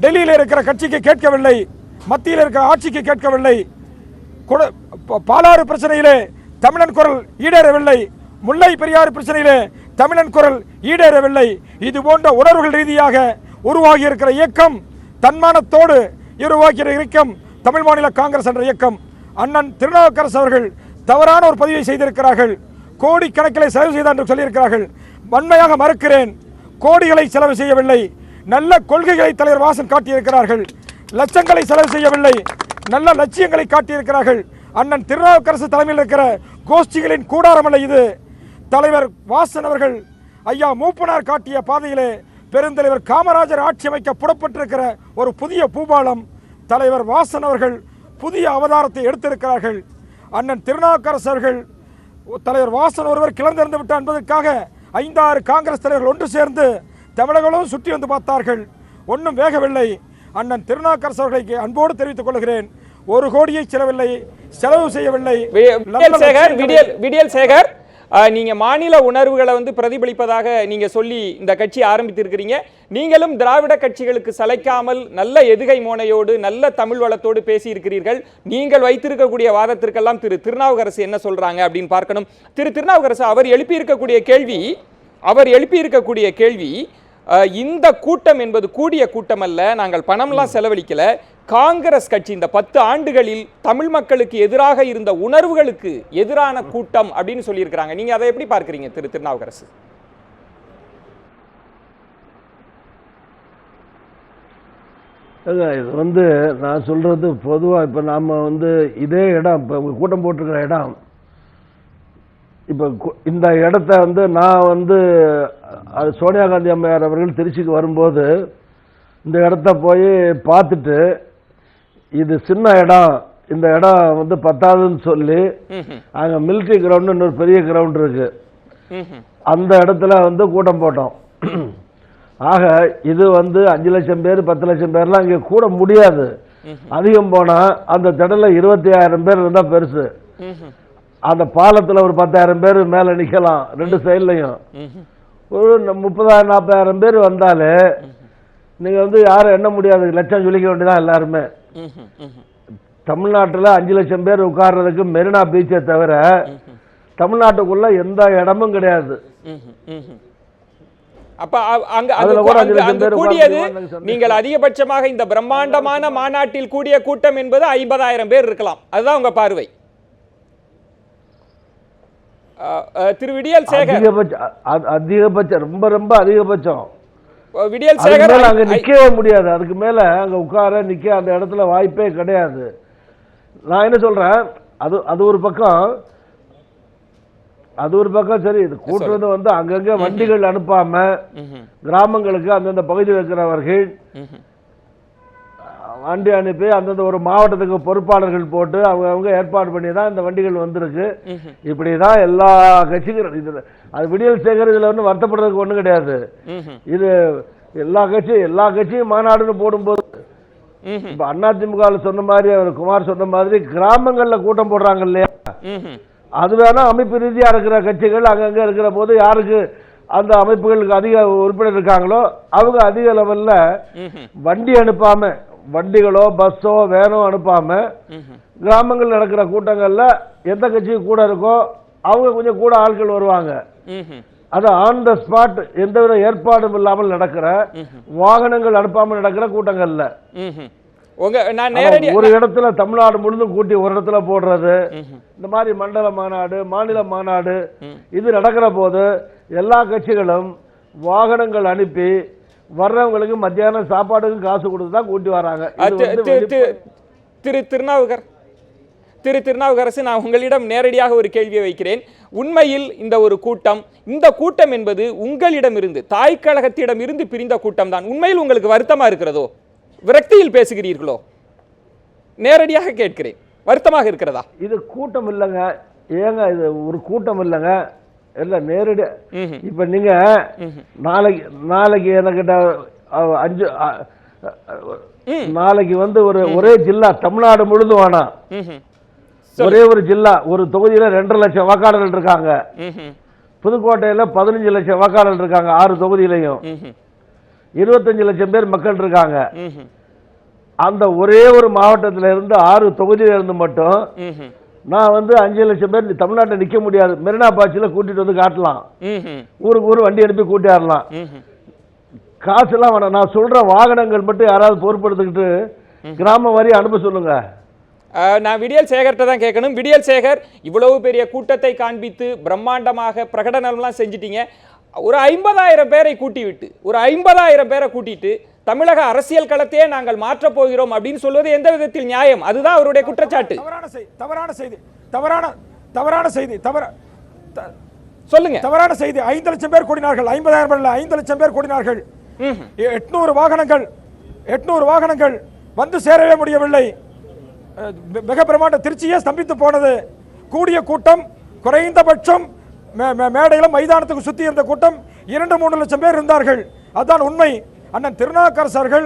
டெல்லியில் இருக்கிற கட்சிக்கு கேட்கவில்லை, மத்தியில் இருக்கிற ஆட்சிக்கு கேட்கவில்லை. பாலாறு பிரச்சனையிலே தமிழன் குரல் ஈடேறவில்லை, முல்லை பெரியாறு பிரச்சனையிலே தமிழன் குரல் ஈடேறவில்லை. இது போன்ற உணர்வுகள் ரீதியாக உருவாகி இருக்கிற இயக்கம், தன்மானத்தோடு உருவாக்கிய இயக்கம் தமிழ் மாநில காங்கிரஸ் என்ற இயக்கம். அண்ணன் திருநாவுக்கரசு அவர்கள் தவறான ஒரு பதிவை செய்திருக்கிறார்கள். கோடிக்கணக்கிலே செலவு செய்தார் என்று சொல்லியிருக்கிறார்கள். வன்மையாக மறுக்கிறேன். கோடிகளை செலவு செய்யவில்லை, நல்ல கொள்கைகளை தலைவர் வாசன் காட்டியிருக்கிறார்கள். லட்சங்களை செலவு செய்யவில்லை, நல்ல லட்சியங்களை காட்டியிருக்கிறார்கள். அண்ணன் திருநாவுக்கரசு தலைமையில் இருக்கிற கோஷ்டிகளின் கூடாரமல்ல இது. தலைவர் வாசன் அவர்கள் ஐயா மூப்பனார் காட்டிய பாதையிலே பெருந்தலைவர் காமராஜர் ஆட்சி அமைக்க புறப்பட்டிருக்கிற ஒரு புதிய பூபாலம். தலைவர் வாசன் அவர்கள் புதிய அவதாரத்தை எடுத்திருக்கிறார்கள். அண்ணன் திருநாவுக்கரசு அவர்கள் தலைவர் வாசன் ஒருவர் கிளர்ந்திருந்து விட்டார் என்பதற்காக 5-6 காங்கிரஸ் தலைவர்கள் ஒன்று சேர்ந்து தமிழர்களும் சுற்றி வந்து பார்த்தார்கள். ஒன்றும் வேகவில்லை. அண்ணன் திருநாவுக்கரசு அவர்களை அன்போடு தெரிவித்துக் கொள்கிறேன். 1 கோடியை செலவு செய்யவில்லை. விடியல் சேகர், நீங்க மாநில உணர்வுகளை வந்து பிரதிபலிப்பதாக நீங்க சொல்லி இந்த கட்சி ஆரம்பித்திருக்கிறீங்க. நீங்களும் திராவிட கட்சிகளுக்கு சளைக்காமல் நல்ல எதுகை மோனையோடு நல்ல தமிழ் வளத்தோடு பேசி இருக்கிறீர்கள். நீங்கள் வைத்திருக்கக்கூடிய வாதத்திற்கெல்லாம் திரு திருநாவுக்கரசு என்ன சொல்றாங்க அப்படின்னு பார்க்கணும். திரு திருநாவுக்கரசு அவர் எழுப்பியிருக்கக்கூடிய கேள்வி இந்த கூட்டம் என்பது கூடிய கூட்டம் அல்ல, நாங்கள் பணம்லாம் செலவழிக்கல. காங்கிரஸ் கட்சி இந்த 10 ஆண்டுகளில் தமிழ் மக்களுக்கு எதிராக இருந்த உணர்வுகளுக்கு எதிரான கூட்டம் அப்படின்னு சொல்லியிருக்கிறாங்க. நீங்க அதை எப்படி பார்க்கிறீங்க திரு திருநாவுக்கரசு? இது வந்து நான் சொல்றது பொதுவாக இப்போ நாம் வந்து இதே இடம், இப்போ கூட்டம் போட்டிருக்கிற இடம், இப்போ இந்த இடத்த வந்து நான் வந்து சோனியா காந்தி அம்மையார் அவர்கள் திருச்சிக்கு வரும்போது இந்த இடத்த போய் பார்த்துட்டு, இது சின்ன இடம், இந்த இடம் வந்து பத்தாதுன்னு சொல்லி அங்கே மிலிட்ரி கிரவுண்டு இன்னொரு பெரிய கிரவுண்ட் இருக்கு, அந்த இடத்துல வந்து கூட்டம் போட்டோம். ஆக இது வந்து 5 லட்சம் பேர் 10 லட்சம் பேர்லாம் இங்கே கூட முடியாது. அதிகம் போனால் அந்த திடல 25,000 பேர் இருந்தால் பெருசு. அந்த பாலத்தில் ஒரு 10,000 பேர் மேலே நிற்கலாம் 2 சைட்லையும். ஒரு 30,000-40,000 பேர் வந்தாலே நீங்கள் வந்து யாரும் எண்ண முடியாது, லட்சம் சொல்லிக்க வேண்டியதான் எல்லாருமே. தமிழ்நாட்டில் 5 லட்சம் பேர் உட்கார்றதுக்கு மெரினா பீச்சை தவிர தமிழ்நாட்டுக்குள்ள எந்த இடமும் கிடையாது. அப்ப அங்க கூடியது நீங்கள் அதிகபட்சமாக இந்த பிரம்மாண்டமான மாநாட்டில் கூடிய கூட்டம் என்பது 50,000 பேர் இருக்கலாம். அதுதான் உங்க பார்வை. திரு விடியல் சேகர், அதிகபட்சம் ரொம்ப ரொம்ப அதிகபட்சம் விடியல் சேகர் அங்க நிக்கவே முடியாது. அதுக்கு மேல அங்க உட்கார நிக்க அந்த இடத்துல வாய்ப்பே கிடையாது. நான் என்ன சொல்றேன், அது ஒரு பக்கம் சரி. இது கூட்டுறது வந்து அங்கங்க வண்டிகள் அனுப்பாம கிராமங்களுக்கு அந்தந்த பகுதியில் இருக்கிறவர்கள் வண்டி அனுப்பி அந்தந்த ஒரு மாவட்டத்துக்கு பொறுப்பாளர்கள் போட்டு அவங்க ஏற்பாடு பண்ணி தான் இந்த வண்டிகள் வந்திருக்கு. இப்படிதான் எல்லா கட்சிகளும் இது. அது விடியல் சேகர் இதுல வந்து வருத்தப்படுறதுக்கு ஒண்ணும் கிடையாது. இது எல்லா கட்சியும் மாநாடுன்னு போடும்போது இப்ப அதிமுக சொன்ன மாதிரி அவர் குமார் சொன்ன மாதிரி கிராமங்கள்ல கூட்டம் போடுறாங்க இல்லையா, அது வேணா அமைப்பு ரீதியாக இருக்கிற கட்சிகள் அங்கங்கே இருக்கிற போது யாருக்கு அந்த அமைப்புகளுக்கு அதிக உறுப்பினர் இருக்காங்களோ அவங்க அதிக லெவலில் வண்டி அனுப்பாம, வண்டிகளோ பஸ்ஸோ வேனோ அனுப்பாம கிராமங்கள் நடக்கிற கூட்டங்களில் எந்த கட்சி கூட இருக்கோ அவங்க கொஞ்சம் கூட ஆட்கள் வருவாங்க. அது ஆன் த ஸ்பாட் எந்தவித ஏற்பாடும் இல்லாமல் நடக்கிற, வாகனங்கள் அனுப்பாமல் நடக்கிற கூட்டங்கள்ல ஒரு இடத்துல தமிழ்நாடு முழுதும் கூட்டி ஒரு இடத்துல போடுறது, இந்த மாதிரி மண்டல மாநாடு, மாநில மாநாடு இது நடக்கிற போது எல்லா கட்சிகளும் வாகனங்கள் அனுப்பி வர்றவங்களுக்கு மத்தியானம் சாப்பாடுக்கு காசு கொடுத்து தான் கூட்டி வராங்க. திரு திருநாவுக்கரசு, நான் உங்களிடம் நேரடியாக ஒரு கேள்வியை வைக்கிறேன். உண்மையில் இந்த கூட்டம் என்பது உங்களிடமிருந்து, தாய் கழகத்திடம் இருந்து பிரிந்த கூட்டம் தான். உண்மையில் உங்களுக்கு வருத்தமா இருக்கிறதோ, விரக்தியில் பேசுகிறீர்களோ? நேரடியாக கேட்கிறேன், வருத்தமாக இருக்கிறதா? இது கூட்டம் இல்லைங்க, ஏங்க இது ஒரு கூட்டம் இல்லைங்க, இல்ல நேரடி. இப்ப நீங்க நாளைக்கு எனக்கிட்ட 5 நாளைக்கு வந்து ஒரே ஜில்லா தமிழ்நாடு முழுதும் வேணாம், ஒரே ஒரு ஜில்லா ஒரு தொகுதியில 2.5 லட்சம் வாக்காளர்கள் இருக்காங்க. புதுக்கோட்டையில 15 லட்சம் வாக்காளர்கள் இருக்காங்க, 6 தொகுதியிலையும் 25 லட்சம் பேர் மக்கள் இருக்காங்க. அந்த ஒரே ஒரு மாவட்டத்தில் இருந்து 6 தொகுதியில இருந்து மட்டும் நான் வந்து 5 லட்சம் பேர் தமிழ்நாட்டில் நிக்க முடியாது. மெரினா பாய்ச்சில கூட்டிட்டு வந்து காட்டலாம், ஊருக்கு ஊர் வண்டி அனுப்பி கூட்டிடலாம், காசு எல்லாம் வேணாம். நான் சொல்ற வாகனங்கள் மட்டும் யாராவது பொறுப்படுத்திக்கிட்டு கிராம வாரி அனுப்ப சொல்லுங்க. நான் விடியல் சேகர்கிட்ட தான் கேட்கணும். விடியல் சேகர், இவ்வளவு பெரிய கூட்டத்தை காண்பித்து பிரம்மாண்டமாக பிரகடனம்லாம் செஞ்சிட்டீங்க. ஒரு 50,000 பேரை கூட்டிவிட்டு, ஒரு 50,000 பேரை கூட்டிட்டு தமிழக அரசியல் களத்தையே நாங்கள் மாற்றப் போகிறோம் அப்படின்னு சொல்வது எந்த விதத்தில் நியாயம்? அதுதான் அவருடைய குற்றச்சாட்டு. சொல்லுங்க. தவறான செய்தி. 5 லட்சம் பேர் கூடினார்கள், 50,000 5 லட்சம் பேர் கூடினார்கள். 800 வாகனங்கள் வந்து சேரவே முடியவில்லை. மிக பிரமாண்ட திருச்சியே ஸ்தம்பித்து போனது. கூடிய கூட்டம் குறைந்தபட்சம் மேடையில மைதானத்துக்கு சுத்தி இருந்த கூட்டம் 2-3 லட்சம் பேர் இருந்தார்கள். அதுதான் உண்மை. அண்ணன் திருநாவுக்கரசு அவர்கள்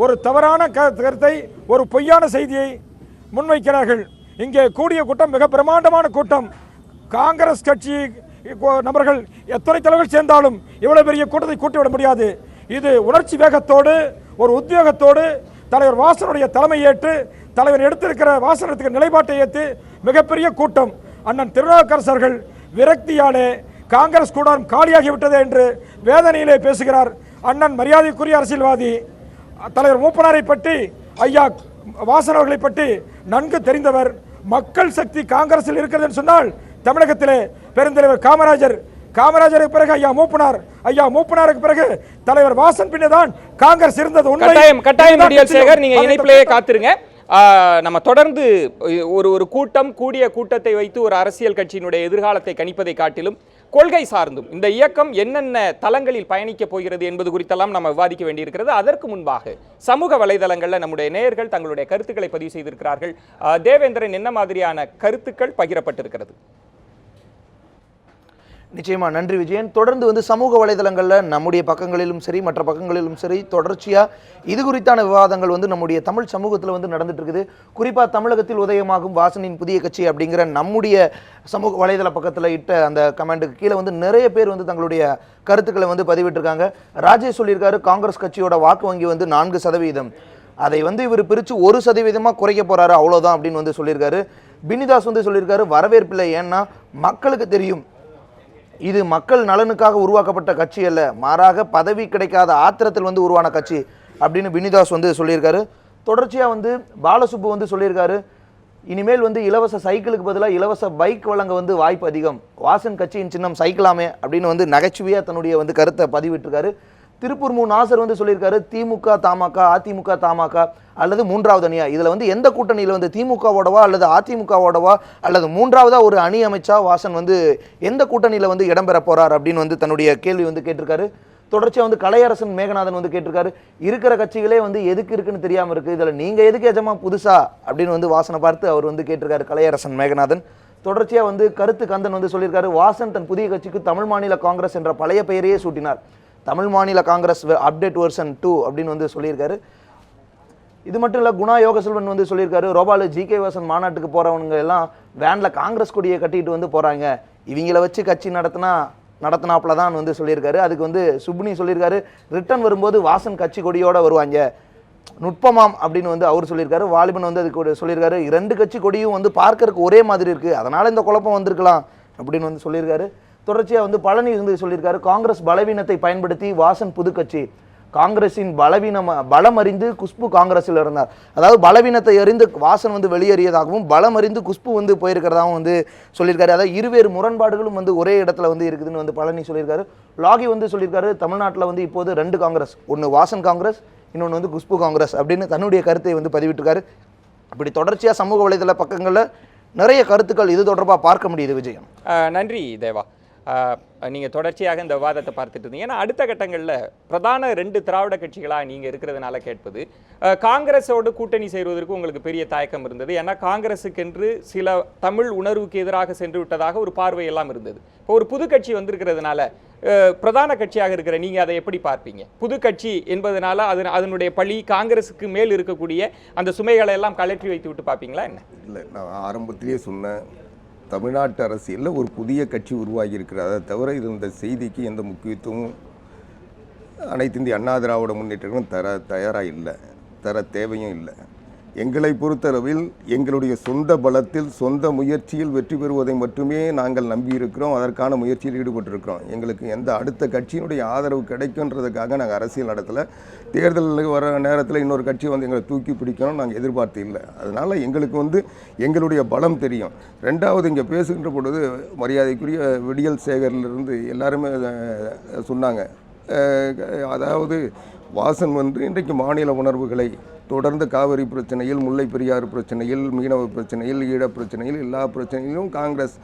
ஒரு தவறான கருத்தை, ஒரு பொய்யான செய்தியை முன்வைக்கிறார்கள். இங்கே கூடிய கூட்டம் மிக பிரமாண்டமான கூட்டம். காங்கிரஸ் கட்சி நபர்கள் எத்தனை தலைவர்கள் சேர்ந்தாலும் இவ்வளவு பெரிய கூட்டத்தை கூட்டிவிட முடியாது. இது உணர்ச்சி வேகத்தோடு, ஒரு உத்வேகத்தோடு தலைவர் வாசனுடைய தலைமை ஏற்று, தலைவர் எடுத்திருக்கிற வாசனத்துக்கு நிலைப்பாட்டை ஏற்று மிகப்பெரிய கூட்டம். அண்ணன் திருநாவுக்கரசு அவர்கள் விரக்தியாலே காங்கிரஸ் கூட்டம் காலியாகிவிட்டது என்று வேதனையிலே பேசுகிறார். அண்ணன் மரியாதைக்குரிய அரசியல்வாதி தலைவர் மூப்பனாரை பற்றி, ஐயா வாசன் அவர்களை பற்றி நன்கு தெரிந்தவர். மக்கள் சக்தி காங்கிரஸில் இருக்கிறது என்று சொன்னால் தமிழகத்திலே பெருந்தலைவர் காமராஜருக்கு பிறகு ஐயா மூப்பனாருக்கு பிறகு தலைவர் வாசன் பின்னதான் காங்கிரஸ் இருந்தது. கட்டாயம் விடியல் சேகர், நீங்க இணைப்பிலேயே காத்திருங்க. நம்ம தொடர்ந்து ஒரு கூட்டம், கூடிய கூட்டத்தை வைத்து ஒரு அரசியல் கட்சியினுடைய எதிர்காலத்தை கணிப்பதை காட்டிலும் கொள்கை சார்ந்தும் இந்த இயக்கம் என்னென்ன தளங்களில் பயணிக்கப் போகிறது என்பது குறித்தெல்லாம் நம்ம விவாதிக்க வேண்டியிருக்கிறது. அதற்கு முன்பாக சமூக வலைதளங்களில் நம்முடைய நேயர்கள் தங்களுடைய கருத்துக்களை பதிவு செய்திருக்கிறார்கள். தேவேந்திரன், என்ன மாதிரியான கருத்துக்கள் பகிரப்பட்டிருக்கிறது? நிச்சயமா நன்றி விஜயன். தொடர்ந்து வந்து சமூக வலைதளங்களில் நம்முடைய பக்கங்களிலும் சரி, மற்ற பக்கங்களிலும் சரி, தொடர்ச்சியாக இது குறித்தான விவாதங்கள் வந்து நம்முடைய தமிழ் சமூகத்தில் வந்து நடந்துட்டு இருக்குது. குறிப்பாக தமிழகத்தில் உதயமாகும் வாசனின் புதிய கட்சி அப்படிங்கிற நம்முடைய சமூக வலைதள பக்கத்தில் இட்ட அந்த கமெண்ட்டுக்கு கீழே வந்து நிறைய பேர் வந்து தங்களுடைய கருத்துக்களை வந்து பதிவிட்டிருக்காங்க. ராஜேஷ் சொல்லியிருக்காரு, காங்கிரஸ் கட்சியோட வாக்கு வங்கி வந்து 4%, அதை வந்து இவர் பிரித்து 1% குறைக்க போறாரு, அவ்வளோதான் அப்படின்னு வந்து சொல்லியிருக்காரு. பினிதாஸ் வந்து சொல்லியிருக்காரு, வரவேற்பில்லை, ஏன்னா மக்களுக்கு தெரியும் இது மக்கள் நலனுக்காக உருவாக்கப்பட்ட கட்சி அல்ல, மாறாக பதவி கிடைக்காத ஆத்திரத்தில் வந்து உருவான கட்சி அப்படின்னு பினிதாஸ் வந்து சொல்லியிருக்காரு. தொடர்ச்சியாக வந்து பாலசுப்பு வந்து சொல்லியிருக்காரு, இனிமேல் வந்து இலவச சைக்கிளுக்கு பதிலாக இலவச பைக் வழங்க வந்து வாய்ப்பு அதிகம், வாசன் கட்சியின் சின்னம் சைக்கிளாமே அப்படின்னு வந்து நகைச்சுவையாக தன்னுடைய வந்து கருத்தை பதிவிட்டிருக்காரு. திருப்பூர் நாசர் வந்து சொல்லியிருக்காரு, திமுக தமாக, அதிமுக தமாக அல்லது மூன்றாவது அணியா, இதில் வந்து எந்த கூட்டணியில் வந்து திமுகவோடவா அல்லது அதிமுகவோடவா அல்லது மூன்றாவதாக ஒரு அணி அமைச்சா வாசன் வந்து எந்த கூட்டணியில் வந்து இடம்பெற போறார் அப்படின்னு வந்து தன்னுடைய கேள்வி வந்து கேட்டிருக்காரு. தொடர்ச்சியாக வந்து கலையரசன் மேகநாதன் வந்து கேட்டிருக்காரு, இருக்கிற கட்சிகளே வந்து எதுக்கு இருக்குன்னு தெரியாமல் இருக்குது, இதில் நீங்கள் எதுக்கு எஜமா புதுசா அப்படின்னு வந்து வாசனை பார்த்து அவர் வந்து கேட்டிருக்காரு கலையரசன் மேகநாதன். தொடர்ச்சியாக வந்து கருத்து கந்தன் வந்து சொல்லியிருக்காரு, வாசன் தன் புதிய கட்சிக்கு தமிழ் மாநில காங்கிரஸ் என்ற பழைய பெயரையே சூட்டினார், தமிழ் மாநில காங்கிரஸ் அப்டேட் வெர்ஷன் 2 அப்படின்னு வந்து சொல்லியிருக்காரு. இது மட்டும் இல்லை, குணா யோகசெல்வன் வந்து சொல்லியிருக்காரு, ரோபாலு ஜிகே வாசன் மாநாட்டுக்கு போகிறவங்க எல்லாம் வேனில் காங்கிரஸ் கொடியை கட்டிட்டு வந்து போகிறாங்க, இவங்கள வச்சு கட்சி நடத்தினாப்புல தான் வந்து சொல்லியிருக்காரு. அதுக்கு வந்து சுப்னி சொல்லியிருக்காரு, ரிட்டர்ன் வரும்போது வாசன் கட்சி கொடியோடு வருவாங்க, நுட்பமாம் அப்படின்னு வந்து அவர் சொல்லியிருக்காரு. வாலிபன் வந்து அதுக்கு சொல்லியிருக்காரு, 2 கட்சி கொடியும் வந்து பார்க்கறதுக்கு ஒரே மாதிரி இருக்குது, அதனால் இந்த குழப்பம் வந்திருக்கலாம் அப்படின்னு வந்து சொல்லியிருக்காரு. தொடர்ச்சியாக வந்து பழனி வந்து சொல்லியிருக்காரு, காங்கிரஸ் பலவீனத்தை பயன்படுத்தி வாசன் புது கட்சி, காங்கிரஸின் பலம் அறிந்து குஷ்பு காங்கிரஸில் இருந்தார். அதாவது பலவீனத்தை அறிந்து வாசன் வந்து வெளியேறியதாகவும் பலம் அறிந்து குஷ்பு வந்து போயிருக்கிறதாகவும் வந்து சொல்லியிருக்காரு. அதாவது இருவேறு முரண்பாடுகளும் வந்து ஒரே இடத்துல வந்து இருக்குதுன்னு வந்து பழனி சொல்லியிருக்காரு. லாகி வந்து சொல்லியிருக்காரு, தமிழ்நாட்டில் வந்து இப்போது 2 காங்கிரஸ், ஒன்று வாசன் காங்கிரஸ், இன்னொன்று வந்து குஷ்பு காங்கிரஸ் அப்படின்னு தன்னுடைய கருத்தை வந்து பதிவிட்டிருக்காரு. இப்படி தொடர்ச்சியாக சமூக வலைதள பக்கங்களில் நிறைய கருத்துக்கள் இது தொடர்பாக பார்க்க முடியுது. விஜயம், நன்றி தேவா. நீங்கள் தொடர்ச்சியாக இந்த விவாதத்தை பார்த்துட்டு இருந்தீங்க. ஏன்னா அடுத்த கட்டங்களில் பிரதான 2 திராவிட கட்சிகளாக நீங்கள் இருக்கிறதுனால கேட்பது, காங்கிரஸோடு கூட்டணி சேருவதற்கு உங்களுக்கு பெரிய தயக்கம் இருந்தது. ஏன்னா காங்கிரஸுக்கென்று சில தமிழ் உணர்வுக்கு எதிராக சென்று விட்டதாக ஒரு பார்வையெல்லாம் இருந்தது. இப்போ ஒரு புது கட்சி வந்திருக்கிறதுனால பிரதான கட்சியாக இருக்கிற நீங்கள் அதை எப்படி பார்ப்பீங்க? புது கட்சி என்பதனால அதனுடைய பழி காங்கிரஸுக்கு மேல் இருக்கக்கூடிய அந்த சுமைகளை எல்லாம் கலற்றி வைத்து விட்டு பார்ப்பீங்களா என்ன? இல்லை, நான் ஆரம்பத்திலேயே சொன்னேன், தமிழ்நாட்டு அரசியலில் ஒரு புதிய கட்சி உருவாகி இருக்கிறது. அதை தவிர இது இந்த செய்திக்கு எந்த முக்கியத்துவமும் அனைத்து இந்திய அண்ணா திராவிட முன்னேற்றங்களும் தயாராக இல்லை, தர தேவையும் இல்லை. எங்களை பொறுத்தளவில் எங்களுடைய சொந்த பலத்தில் சொந்த முயற்சியில் வெற்றி பெறுவதை மட்டுமே நாங்கள் நம்பியிருக்கிறோம், அதற்கான முயற்சியில் ஈடுபட்டிருக்கிறோம். எங்களுக்கு எந்த அடுத்த கட்சியினுடைய ஆதரவு கிடைக்குன்றதுக்காக நாங்கள் அரசியல் நடத்தலை. தேர்தலுக்கு வர நேரத்தில் இன்னொரு கட்சி வந்து எங்களை தூக்கி பிடிக்கணும் நாங்கள் எதிர்பார்த்து இல்லை. அதனால் எங்களுக்கு வந்து எங்களுடைய பலம் தெரியும். ரெண்டாவது, இங்கே பேசுகின்ற பொழுது மரியாதைக்குரிய விடியல் சேகரிலிருந்து எல்லாருமே சொன்னாங்க, அதாவது வாசன் வந்து இன்றைக்கு மாநில உணர்வுகளை தொடர்ந்து காவிரி பிரச்சனையில், முல்லை பெரியாறு பிரச்சனையில், மீனவ பிரச்சனையில், ஈழ பிரச்சனையில், எல்லா பிரச்சனையிலும் காங்கிரஸ்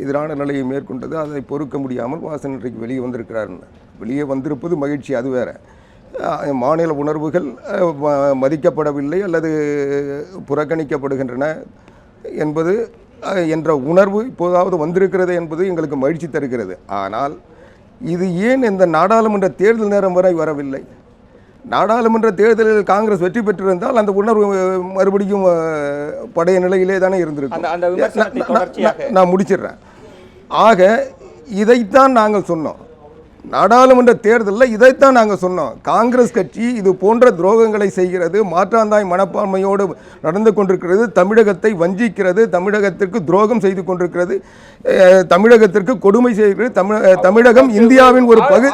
எதிரான நிலையை மேற்கொண்டது. அதை பொறுக்க முடியாமல் வாசன் இன்றைக்கு வெளியே வந்திருக்கிறாருன்னு. வெளியே வந்திருப்பது மகிழ்ச்சி, அது வேறு. மாநில உணர்வுகள் மதிக்கப்படவில்லை அல்லது புறக்கணிக்கப்படுகின்றன என்பது என்ற உணர்வு இப்போதாவது வந்திருக்கிறது என்பது எங்களுக்கு மகிழ்ச்சி தருகிறது. ஆனால் இது ஏன் இந்த நாடாளுமன்ற தேர்தல் நேரம் வரை வரவில்லை? நாடாளுமன்ற தேர்தலில் காங்கிரஸ் வெற்றி பெற்றிருந்தால் அந்த உணர்வு மறுபடியும் பழைய நிலையிலே தானே இருந்திருக்கும். நான் முடிச்சிடுறேன். ஆக இதைத்தான் நாங்கள் சொன்னோம், நாடாளுமன்ற தேர்தலில் இதைத்தான் நாங்கள் சொன்னோம். காங்கிரஸ் கட்சி இது போன்ற துரோகங்களை செய்கிறது, மாற்றாந்தாய் மனப்பான்மையோடு நடந்து கொண்டிருக்கிறது, தமிழகத்தை வஞ்சிக்கிறது, தமிழகத்திற்கு துரோகம் செய்து கொண்டிருக்கிறது, தமிழகத்திற்கு கொடுமை செய்கிறது. தமிழகம் இந்தியாவின் ஒரு பகுதி.